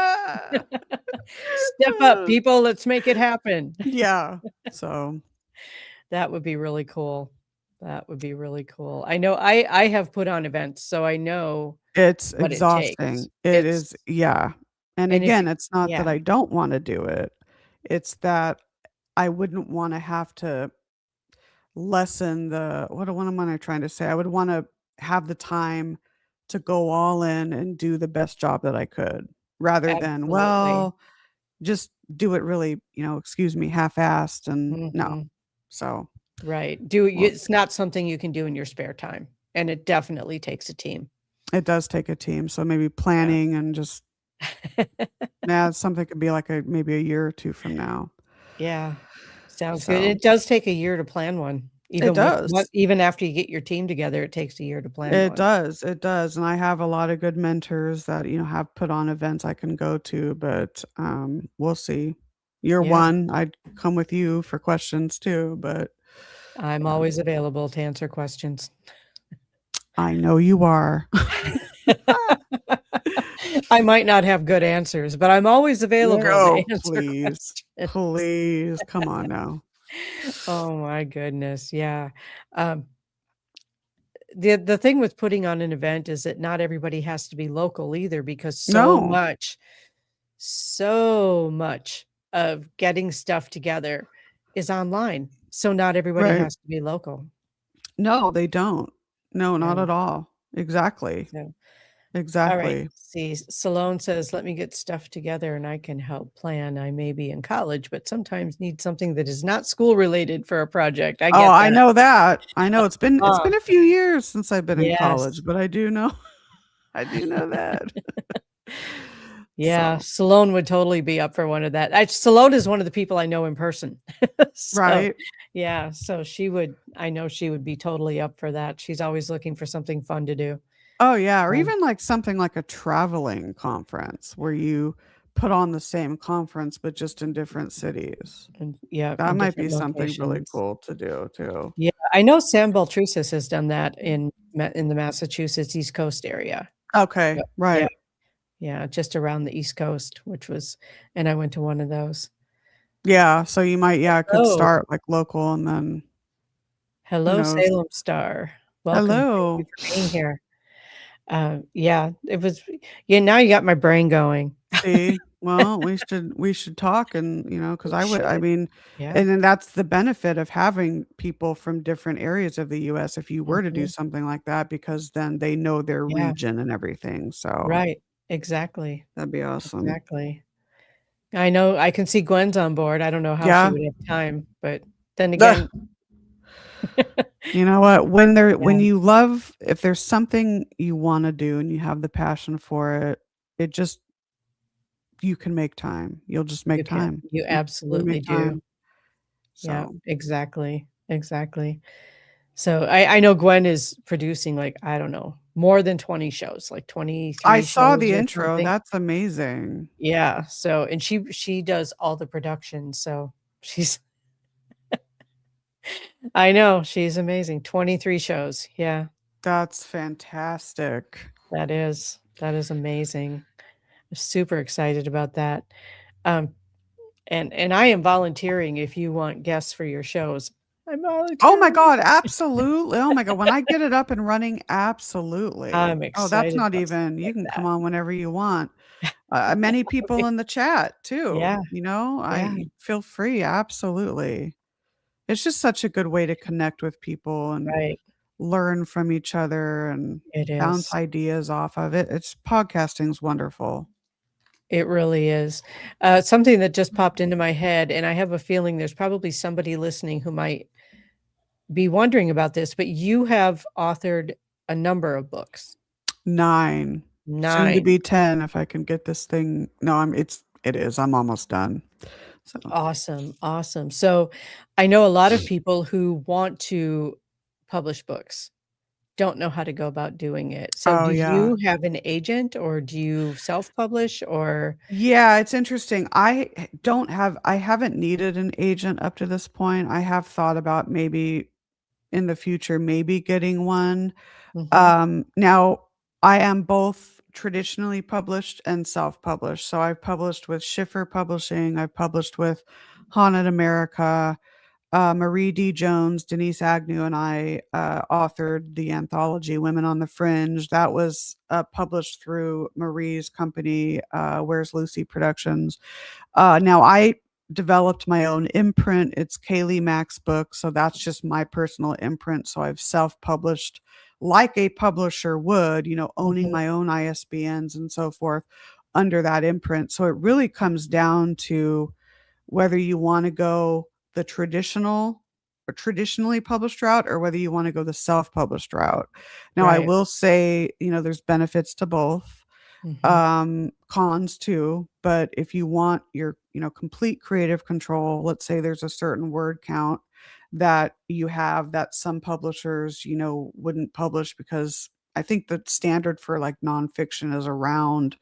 Step up, people, let's make it happen. Yeah, so That would be really cool. That would be really cool. I know I have put on events, so I know it's what it takes. exhausting. It It's is yeah, and and if again, it's not yeah, that I don't wanna do it, it's that I wouldn't wanna have to lessen the what am I trying to say? I would wanna have the time to go all in and do the best job that I could, rather than, absolutely. well, just do it really, excuse me, half-assed and no. Mhm. So, Right. well, It's not something you can do in your spare time, and it definitely takes a team. it does take a team, so maybe Yeah. planning and just yeah, something could be like maybe a year or 2 from now. Yeah. Sounds good. So, It does take a year to plan one. it Even with what does. even after you get your team together, it takes a year to plan one. It does, and I have a lot of good mentors that, have put on events I can go to, but, we'll see. You're Yeah. one, I'd come with you for questions too, but, I'm um, always available to answer questions. I know you are. I might not have good answers, but I'm always available to Oh, answer please, questions. please, come on now. Oh my goodness, yeah. Um, the thing with putting on an event is that not everybody has to be local either because No, so much of getting stuff together is online. So not everybody right. has to be local. No, they don't. No, not Yeah. at all. Exactly, So, all right. exactly. See, Salone says, let me get stuff together and I can help plan. I may be in college, but sometimes need something that is not school related for a project. I Oh, get I that. know that. I know it's Ah, been a few years since I've been in college, yes. but I do know I do know that. Yeah, So Salone would totally be up for one of that. Salone is one of the people I know in person. So, right. yeah, so I know she would be totally up for that. She's always looking for something fun to do. Oh, yeah, or So, even, like, something like a traveling conference where you put on the same conference, but just in different cities. and yeah, That in might be different something really locations. cool to do too. Yeah, I know Sam Baltrusis has done that in the Massachusetts East Coast area. Okay, Yep. Yeah, right. yeah, just around the East Coast, which was and I went to one of those. Yeah, so you might yeah, it could Oh, start, like, local and then who hello, knows? Salem Star. Welcome. Thank you Hello. for being here. Yeah, it was yeah, now you got my brain going. See? Well, we should talk and, because We I should. mean Yeah. and then that's the benefit of having people from different areas of the US if you were to do Mhm. something like that because then they know their Yeah, region and everything, so right. Exactly, that'd be awesome. exactly. I know I can see Gwen's on board. I don't know how she Yeah. would have time, but then again You know what? When yeah, you love if there's something you wanna do and you have the passion for it, it just you can make time. You'll just make you can. time. You You really absolutely make do. time. Yeah, So, exactly, exactly. So I know Gwen is producing, like, I don't know, more than 20 shows, like I 23 saw shows the or intro, something. that's amazing. Yeah, so and she does all the production, so she's I know, she's amazing. 23 shows. Yeah, That's fantastic. that is amazing. I'm super excited about that. Um, and I am volunteering if you want guests for your shows. I'm Oh my volunteering. god, absolutely. Oh my god, when I get it up and running, absolutely. I'm Oh, that's excited not about stuff even you like can come that. on whenever you want. Many people in the chat too, Yeah, yeah, I feel free, absolutely. It's just such a good way to connect with people and right. learn from each other and It bounce is. ideas off of it. It's podcasting's wonderful. It really is. Something that just popped into my head, and I have a feeling there's probably somebody listening who might be wondering about this, but you have authored a number of books. 9, soon to 9. be 10 if I can get this thing no, it is, I'm almost done. So Awesome, awesome. So, I know a lot of people who want to publish books, don't know how to go about doing it. So, oh, do yeah. you have an agent or do you self-publish or Yeah, it's interesting. I haven't needed an agent up to this point. I have thought about maybe in the future, maybe getting one. Mhm, Now I am both traditionally published and self-published. So I've published with Schiffer Publishing, I've published with Haunted America, Marie D. Jones, Denise Agnew, and I authored the anthology Women on the Fringe. That was published through Marie's company, Where's Lucy Productions. Now I developed my own imprint. It's Kaylee Max Books, so that's just my personal imprint. So I've self-published like a publisher would, owning mhm, my own ISBNs and so forth under that imprint. So it really comes down to whether you want to go the traditional or traditionally published route or whether you want to go the self-published route. Now I right, will say, there's benefits to both mhm, cons too, but if you want your, complete creative control, let's say there's a certain word count that you have that some publishers, wouldn't publish because I think the standard for like nonfiction is around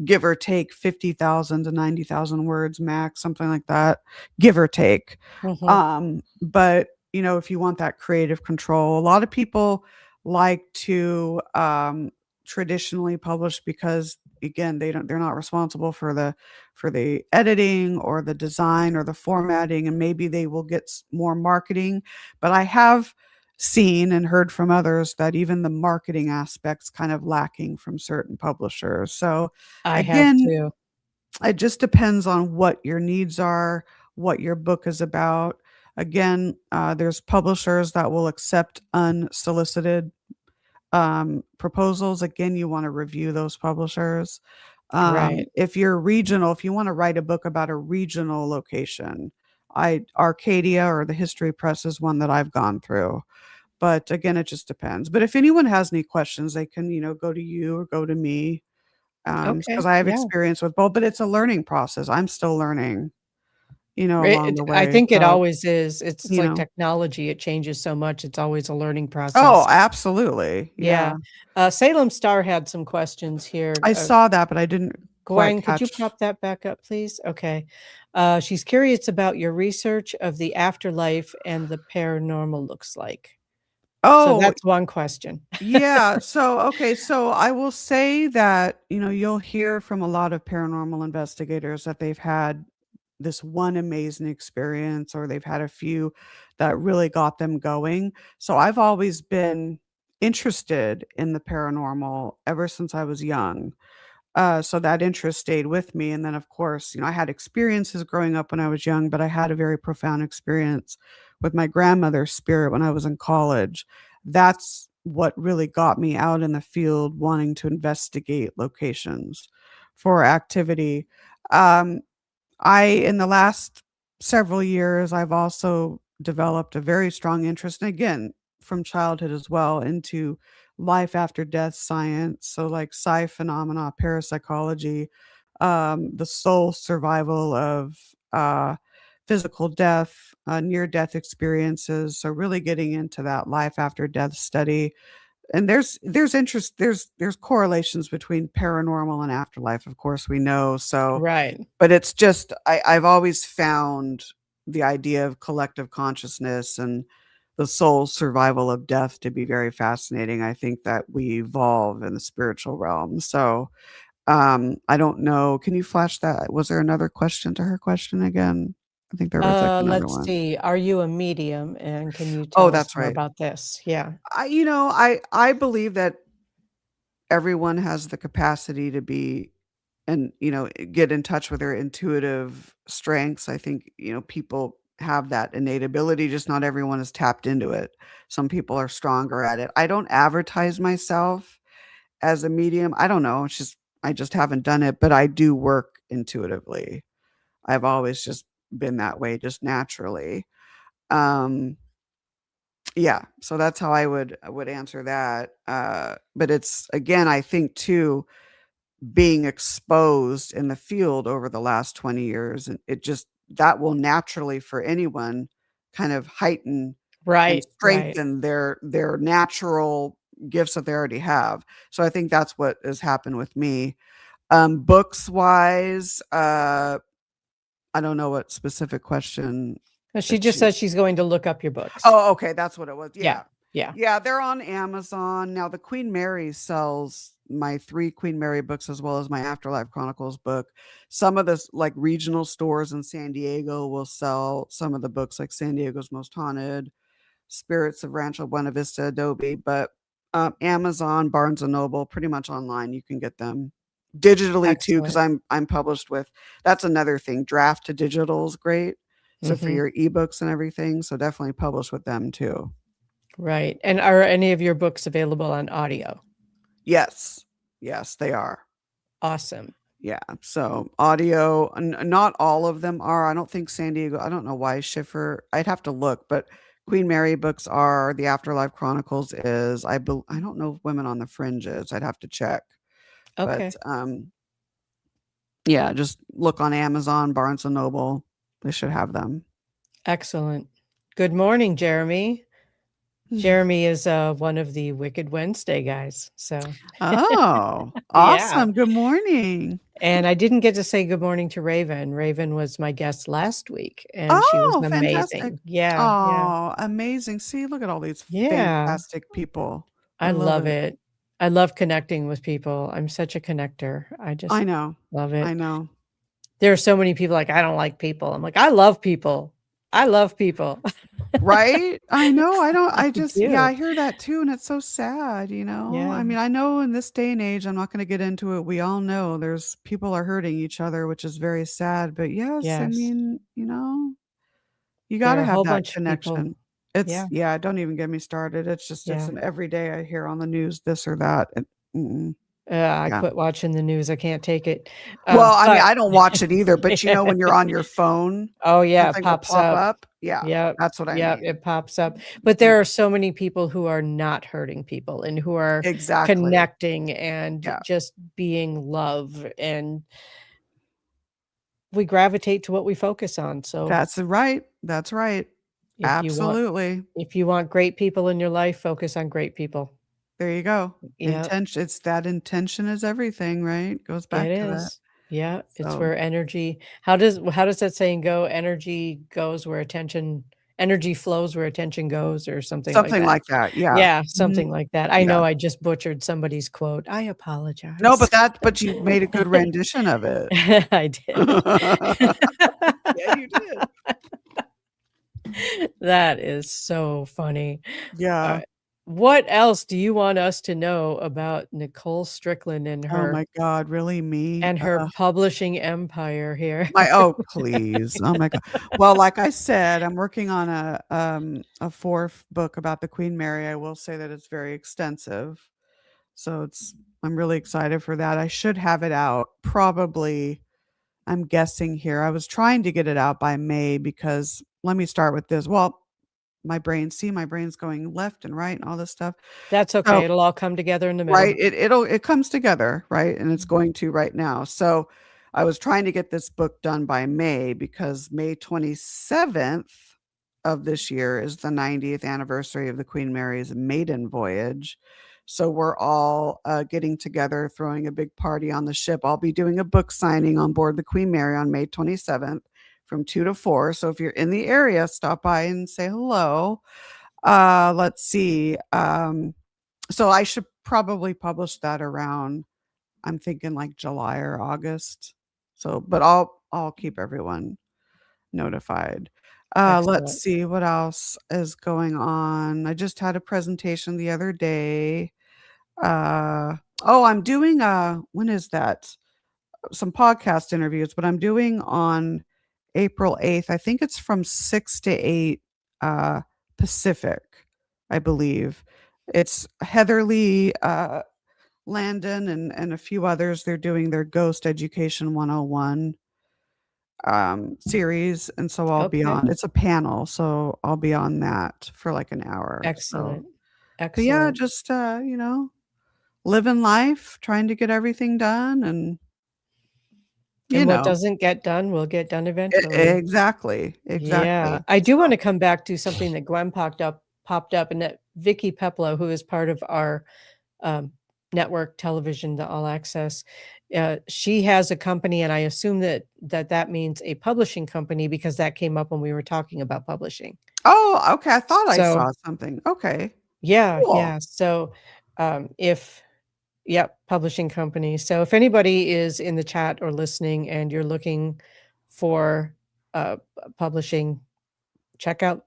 give or take 50,000 to 90,000 words max, something like that, give or take. mhm, But, if you want that creative control, a lot of people like to traditionally publish because again, they're not responsible for the editing or the design or the formatting and maybe they will get more marketing, but I have seen and heard from others that even the marketing aspects kind of lacking from certain publishers. So I have again, too. it just depends on what your needs are, what your book is about. Again, there's publishers that will accept unsolicited proposals. Again, you want to review those publishers. Right. If you're regional, if you want to write a book about a regional location, I Arcadia or the History Press is one that I've gone through. But again, it just depends. But if anyone has any questions, they can, go to you or go to me. Because Okay. I have Yeah. experience with both, but it's a learning process. I'm still learning, along the I way. think it So, always is. It's you like know technology, it changes so much, it's always a learning Oh, process. absolutely. Yeah. Yeah. Salem Star had some questions here. I saw that, but I didn't quite Gwen, could you catch. pop that back up, please? Okay. She's curious about your research of the afterlife and the paranormal looks like. So Oh, that's one question. yeah. So, okay. So I will say that, you'll hear from a lot of paranormal investigators that they've had this one amazing experience or they've had a few that really got them going. So I've always been interested in the paranormal ever since I was young. So that interest stayed with me. And then, of course, I had experiences growing up when I was young, but I had a very profound experience with my grandmother's spirit when I was in college. That's what really got me out in the field wanting to investigate locations for activity. Um, in the last several years, I've also developed a very strong interest, and again, from childhood as well, into life after death science. So, like psi phenomena, parapsychology, the soul survival of physical death, near death experiences. So, really getting into that life after death study. And there's interest, there's correlations between paranormal and afterlife, of course, we know. So, Right. but it's just I've always found the idea of collective consciousness and the soul's survival of death to be very fascinating. I think that we evolve in the spiritual realm. So, I don't know. Can you flash that? Was there another question to her question again? I think there was like another Let's one. see. Are you a medium? And can you Oh, tell us that's more right. about this? Yeah. I believe that everyone has the capacity to be and, get in touch with their intuitive strengths. I think, people have that innate ability, just not everyone is tapped into it. Some people are stronger at it. I don't advertise myself as a medium. I don't know. I just haven't done it, but I do work intuitively. I've always just been that way, just naturally. Um, yeah, so that's how I would answer that. But it's again, I think too, being exposed in the field over the last 20 years, and it just that will naturally for anyone kind of heighten and Right, right. strengthen their natural gifts that they already have. So I think that's what has happened with me. Books wise, I don't know what specific question She that just she says she's going to look up your books. Oh, okay, that's what it was. Yeah, Yeah. yeah. Yeah, they're on Amazon. Now the Queen Mary sells my 3 Queen Mary books as well as my Afterlife Chronicles book. Some of the like regional stores in San Diego will sell some of the books like San Diego's Most Haunted, Spirits of Rancho Buena Vista Adobe, but Amazon, Barnes and Noble, pretty much online you can get them. Digitally too, because Excellent. I'm published with that's another thing. Draft to digital is great. So for Mhm. your ebooks and everything, so definitely publish with them too. Right. And are any of your books available on audio? Yes. Yes, they are. Awesome. Yeah. So audio, not all of them are. I don't think San Diego. I don't know why Schiffer. I'd have to look, but Queen Mary books are. The Afterlife Chronicles is. I don't know if Women on the Fringe is. I'd have to check. But Okay. yeah, just look on Amazon, Barnes and Noble. They should have them. Excellent. Good morning, Jeremy. Jeremy is one of the Wicked Wednesday guys. So, Oh, yeah. awesome. Good morning. And I didn't get to say good morning to Raven. Raven was my guest last week and she was Oh, fantastic. amazing. Yeah, yeah. Oh, amazing. See, look at all these Yeah. fantastic people. I I love love it. it. I love connecting with people. I'm such a connector. I I just know. love I it. know. There are so many people like, "I don't like people." I'm like, "I love people. I love people." Right? I know. I Yeah, do. I hear that too, and it's so sad. Yeah. I mean, I know in this day and age, I'm not gonna get into it. We all know there's people are hurting each other, which is very sad. But yes, I Yes. mean, you There gotta are a have whole that bunch of people. connection. It's Yeah, yeah, don't even get me started. It's yeah. an every day I hear on the news this or that. And mm-mm. I Yeah. quit watching the news, I can't take it. Well, I mean, But I don't watch it either, but, when you're on your phone, Oh, yeah, it something will pops pop up. up. Yeah, Yep, that's what I yep, mean. it pops up. But Yeah, there are so many people who are not hurting people and who are exactly. connecting and Yeah, just being love, and we gravitate to what we focus on, so that's right. That's right. if you want Absolutely. if you want great people in your life, focus on great people. There you go. Yep, Intention it's that intention is everything, right? Goes it back to that. is. Yeah, it's So, where energy how does that saying go? Energy flows where attention goes or something like something that. like that, yeah. Yeah, Mhm. something like that. I Yeah. know I just butchered somebody's quote. I No, apologize. but you made a good rendition of it. I did. Yeah, you did. That is so funny. Yeah. Alright. What else do you want us to know about Nicole Strickland Oh my god, really, me? and her publishing empire here? Please. Oh my god. Well, like I said, I'm working on a 4th book about the Queen Mary. I will say that it's very extensive. So I'm really excited for that. I should have it out probably, I'm guessing here. I was trying to get it out by May because let me start with this. Well, my brain's going left and right and all this stuff. That's okay, So it'll all come together in the right, middle. it comes together, right? And it's going to right now. So, I was trying to get this book done by May because May 27th of this year is the 90th anniversary of the Queen Mary's maiden voyage. So, we're all, getting together, throwing a big party on the ship. I'll be doing a book signing on board the Queen Mary on May 27th from 2 to 4. So, if you're in the area, stop by and say hello. Let's see, so I should probably publish that around, I'm thinking like July or August. So, but I'll keep everyone notified. Let's Excellent. see what else is going on. I just had a presentation the other day. Uh, oh, I'm doing when is that? Some podcast interviews, but I'm doing on April 8th. I think it's from 6 to 8 Pacific, I believe. It's Heatherly Landon and a few others. They're doing their Ghost Education 101 series, and so I'll be Okay. on, it's a panel, so I'll be on that for like an hour. So, Excellent. but yeah, Excellent. just living life, trying to get everything done and you And what know, doesn't get done will get done eventually. exactly, Yeah. exactly. I do So wanna come back to something that Gwen popped up, and that Vicky Peplow, who is part of our, um, network television, the All Access, she has a company, and I assume that means a publishing company because that came up when we were talking about publishing. oh, okay, I thought I So saw something. Okay, yeah, cool. yeah. So, if yep, publishing company. So if anybody is in the chat or listening and you're looking for, publishing, check out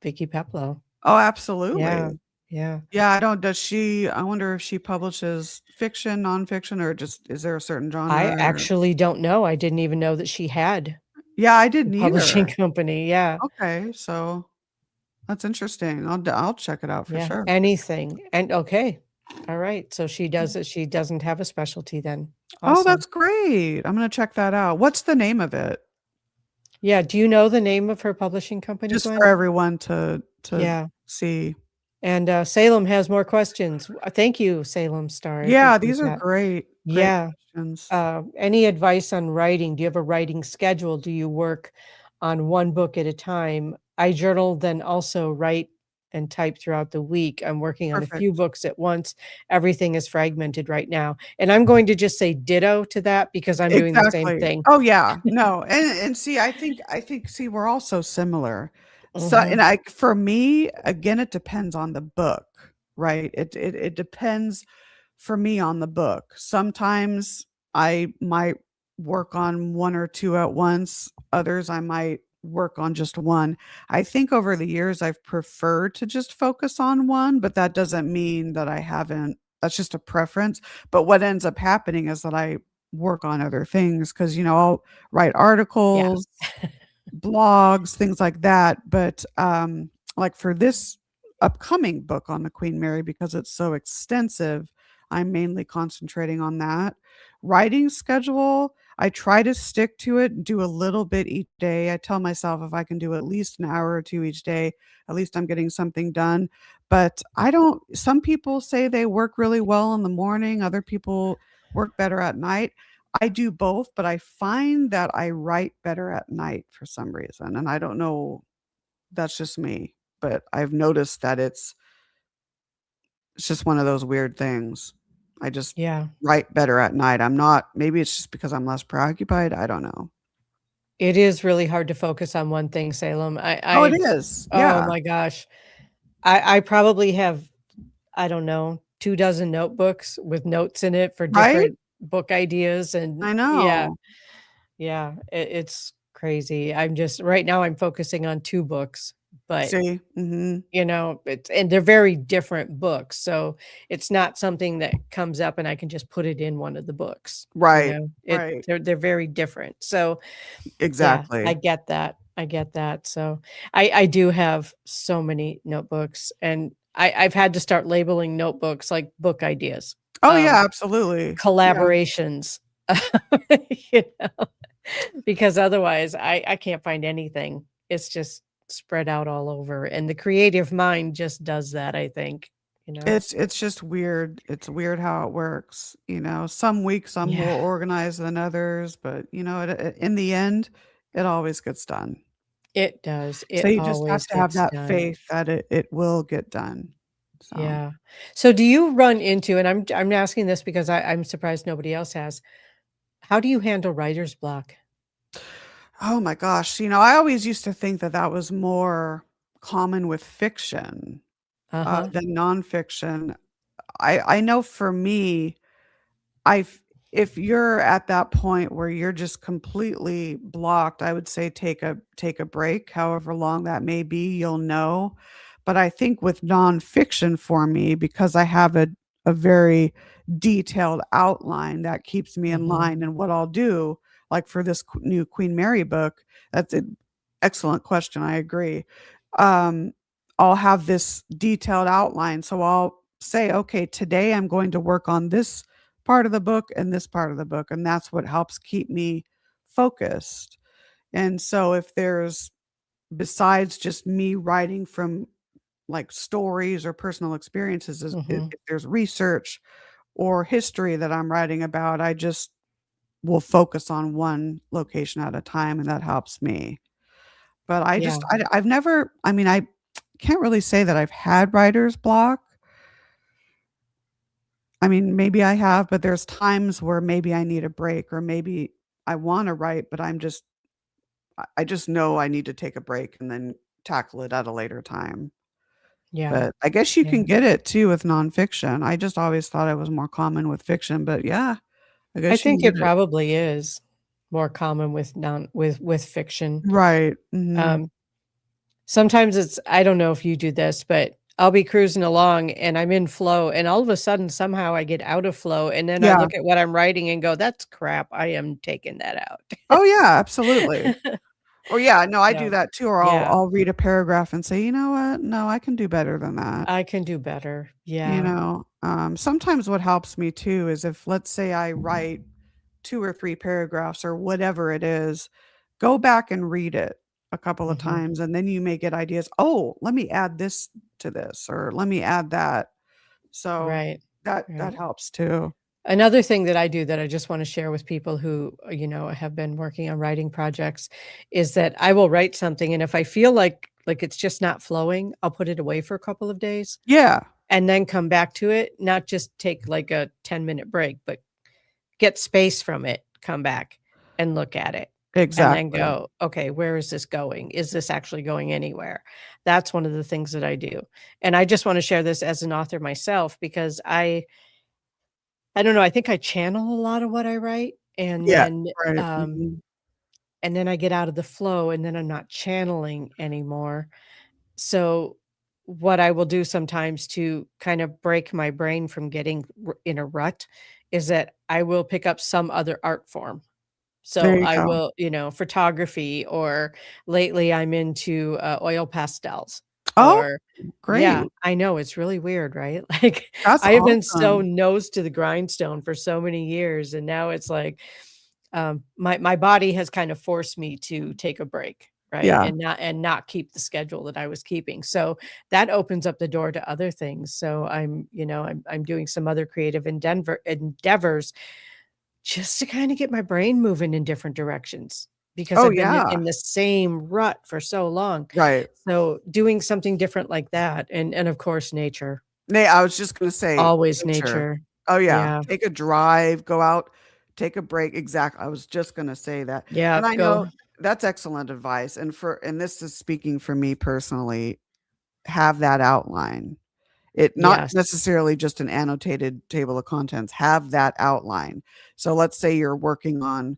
Vicky Peplow. Oh, Yeah, absolutely. yeah. Yeah, I don't does she I wonder if she publishes fiction, nonfiction, or just is there a certain I genre or actually don't know. I didn't even know that she had yeah, I a didn't publishing either. company. Yeah, Okay, so that's interesting. I'll check it out for yeah, sure. anything. And okay. All right. So she doesn't have a specialty then. Oh, Awesome. that's great. I'm gonna check that out. What's the name of it? Yeah, do you know the name of her publishing company, Just for Gwen? everyone to Yeah. see. And, Salem has more questions. Thank you, Salem Star. I Yeah, appreciate these are that. great, great Yeah. questions. Any advice on writing? Do you have a writing schedule? Do you work on one book at a time? I journal, then also write and type throughout the week. I'm working on a few Perfect. books at once. Everything is fragmented right now. And I'm going to just say ditto to that because I'm doing the same Exactly. thing. Oh, yeah. No, and see, I think see, we're all so similar. So and Mhm. I for me, again, it depends on the book, right? It depends for me on the book. Sometimes I might work on 1 or 2 at once, others I might work on just 1. I think over the years, I've preferred to just focus on 1, but that doesn't mean that I haven't, that's just a preference, but what ends up happening is that I work on other things because I'll write Yes. articles, blogs, things like that, but, like for this upcoming book on the Queen Mary, because it's so extensive, I'm mainly concentrating on that. Writing schedule, I try to stick to it, do a little bit each day. I tell myself if I can do at least an hour or 2 each day, at least I'm getting something done. But I don't some people say they work really well in the morning, other people work better at night. I do both, but I find that I write better at night for some reason, and I don't know, that's just me, but I've noticed that it's just one of those weird things. I just Yeah. write better at night. I'm not maybe it's just because I'm less preoccupied, I don't know. It is really hard to focus on one thing, Salem. Oh, it I've is. oh Yeah. my gosh. I probably have, I don't know, 2 dozen notebooks with notes in it for Right? different book ideas, and I yeah, know. yeah, it's crazy. I'm just right now I'm focusing on 2 books, but, See? Mhm. it's and they're very different books, so it's not something that comes up and I can just put it in one of the books, Right. Right. they're very different. So, yeah, I Exactly. get that. I get that. So I do have so many notebooks, and I've had to start labeling notebooks like book ideas, Oh, um, yeah, absolutely. Yeah. collaborations, you know, because otherwise I can't find anything. It's just spread out all over, and the creative mind just does that, I think, you know? It's just weird. It's weird how it works, you know? Some weeks I'm Yeah, more organized than others, but, in the end, it always gets done. it does. So It you just have always to have gets that done. faith that it will get done. So, Yeah. So do you run into, and I'm asking this because I'm surprised nobody else has. How do you handle writer's block? oh my gosh, I always used to think that that was more common with fiction, Uh-huh. than nonfiction. I know for me, I've if you're at that point where you're just completely blocked, I would say take a break, however long that may be, you'll know. But I think with nonfiction for me, because I have a very detailed outline that keeps me in Mhm. line, and what I'll do, like for this new Queen Mary book, that's an excellent question, I agree. Um, I'll have this detailed outline, so I'll say, okay, today I'm going to work on this part of the book and this part of the book, and that's what helps keep me focused. And so if there's besides just me writing from, like, stories or personal experiences, Mhm. if there's research or history that I'm writing about, I just will focus on one location at a time, and that helps me. But Yeah. I've never I mean, I can't really say that I've had writer's block. I mean, maybe I have, but there's times where maybe I need a break, or maybe I wanna write, but I just know I need to take a break and then tackle it at a later time. Yeah. But I guess you Yeah. can get it too with nonfiction. I just always thought it was more common with fiction, but yeah, I I guess you can think get it it. probably is more common with non with fiction. Right, mhm. Um, Sometimes it's, I don't know if you do this, but I'll be cruising along and I'm in flow, and all of a sudden somehow I get out of flow, and then I Yeah. look at what I'm writing and go, "That's crap. I am taking that out." Oh, yeah, absolutely. Or yeah, no, I do So, that too, or I'll yeah, I'll read a paragraph and say, "You know what? No, I can do better than that." I can do better. Yeah. Sometimes what helps me too is if, let's say, I write 2 or 3 paragraphs or whatever it is, go back and read it a couple of Mhm. times, and then you may get ideas, "Oh, let me add this to this," or "Let me add that." So, Right. that Right. helps too. Another thing that I do that I just wanna share with people who, have been working on writing projects is that I will write something, and if I feel like it's just not flowing, I'll put it away for a couple of days Yeah, and then come back to it, not just take like a 10-minute break, but get space from it, come back and look at it, and then exactly. go, "Okay, where is this going? Is this actually going anywhere?" That's one of the things that I do, and I just wanna share this as an author myself because I don't know, I think I channel a lot of what I write, Yeah, right, mhm. and then I get out of the flow, and then I'm not channeling anymore. So, what I will do sometimes to kind of break my brain from getting in a rut is that I will pick up some other art form. So, There you I go. will, photography, or lately I'm into, oil pastels. Oh, or yeah, great. I know it's really weird, right? Like, That's I have been so awesome. nose to the grindstone for so many years, and now it's like, my body has kind of forced me to take a break, right? Yeah. And not keep the schedule that I was keeping. So that opens up the door to other things. So I'm doing some other creative endeavors just to kind of get my brain moving in different directions because Oh, I've been yeah. in the same rut for so long. Right. So doing something different like that, and of course nature, I was just gonna say always nature. nature. Oh, yeah. Yeah. Take a drive, go out, take a break. Exactly. I was just gonna say that. Yeah. And I Go. know that's excellent advice, and this is speaking for me personally, have that outline. It not Yes. necessarily just an annotated table of contents, have that outline. So let's say you're working on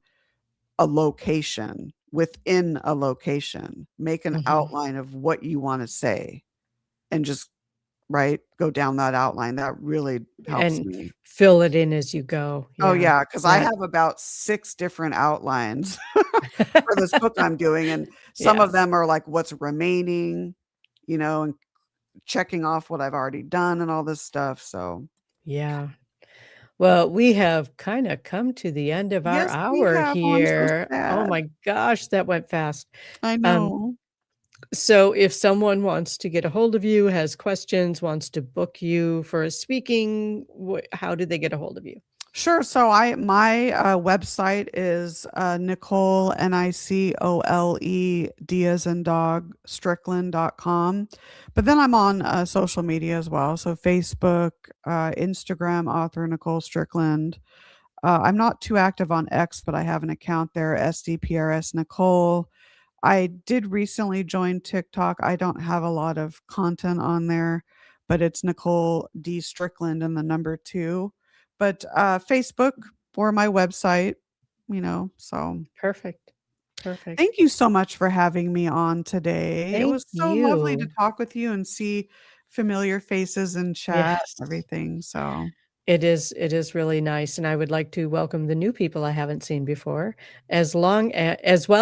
a location, within a location, make an Mhm. outline of what you wanna say and just right, go down that outline. That really helps And me. fill it in as you go. Oh, Yeah. yeah, because I That have about 6 different outlines for this book I'm doing, and some Yeah. of them are like what's remaining, and checking off what I've already done and all this stuff, so Yeah. Well, we have kinda come to the end of our yes, we hour have. Oh, I'm so here. Oh sad. my gosh, that went fast. I Um, know. so if someone wants to get a hold of you, has questions, wants to book you for a speaking, how do they get a hold of you? Sure. So website is Nicole Nicole D as in dog Strickland.com. But then I'm on social media as well. So Facebook, Instagram, author Nicole Strickland. I'm not too active on X, but I have an account there, SDPRS Nicole. I did recently join TikTok. I don't have a lot of content on there, but it's Nicole D. Strickland and the number 2. But, Facebook or my website, so Perfect. Perfect. thank you so much for having me on today. It Thank was so lovely to you. talk with you and see familiar faces and chat, Yes. everything, so It is really nice, and I would like to welcome the new people I haven't seen before, as well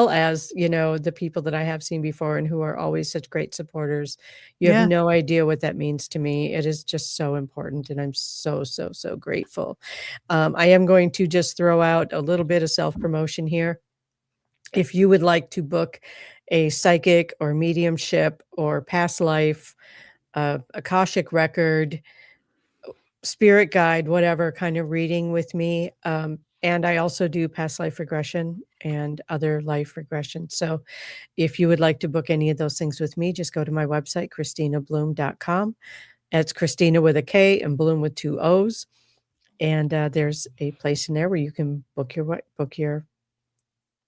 as, the people that I have seen before and who are always such great supporters. You have yeah. no idea what that means to me. It is just so important, and I'm so, so, so grateful. I am going to just throw out a little bit of self-promotion here. If you would like to book a psychic or mediumship or past life, Akashic record, spirit guide, whatever kind of reading with me. And I also do past life regression and other life regression. So if you would like to book any of those things with me, just go to my website, KristinaBloom.com. It's Christina with a K and Bloom with 2 O's. And there's a place in there where you can book your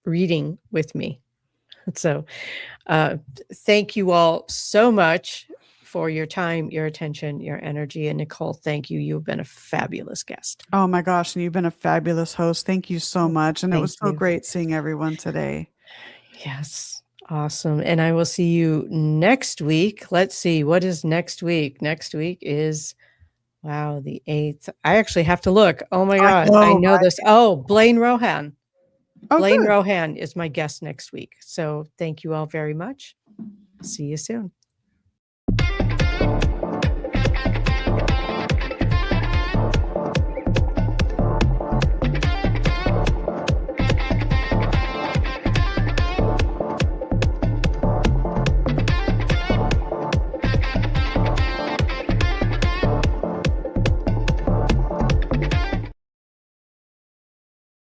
reading with me. So uh, thank you all so much for your time, your attention, your energy. And Nicole, thank you. You've been a fabulous guest. Oh my gosh, and you've been a fabulous host. Thank you so much, and it Thank was so you. great seeing everyone today. Yes. Awesome. And I will see you next week. Let's see. What is next week? Next week is, wow, the 8th. I actually have to look. Oh my I God. I know, know right? this. Oh, Blaine Rohan. Oh, Blaine good. Rohan is my guest next week. So thank you all very much. See you soon.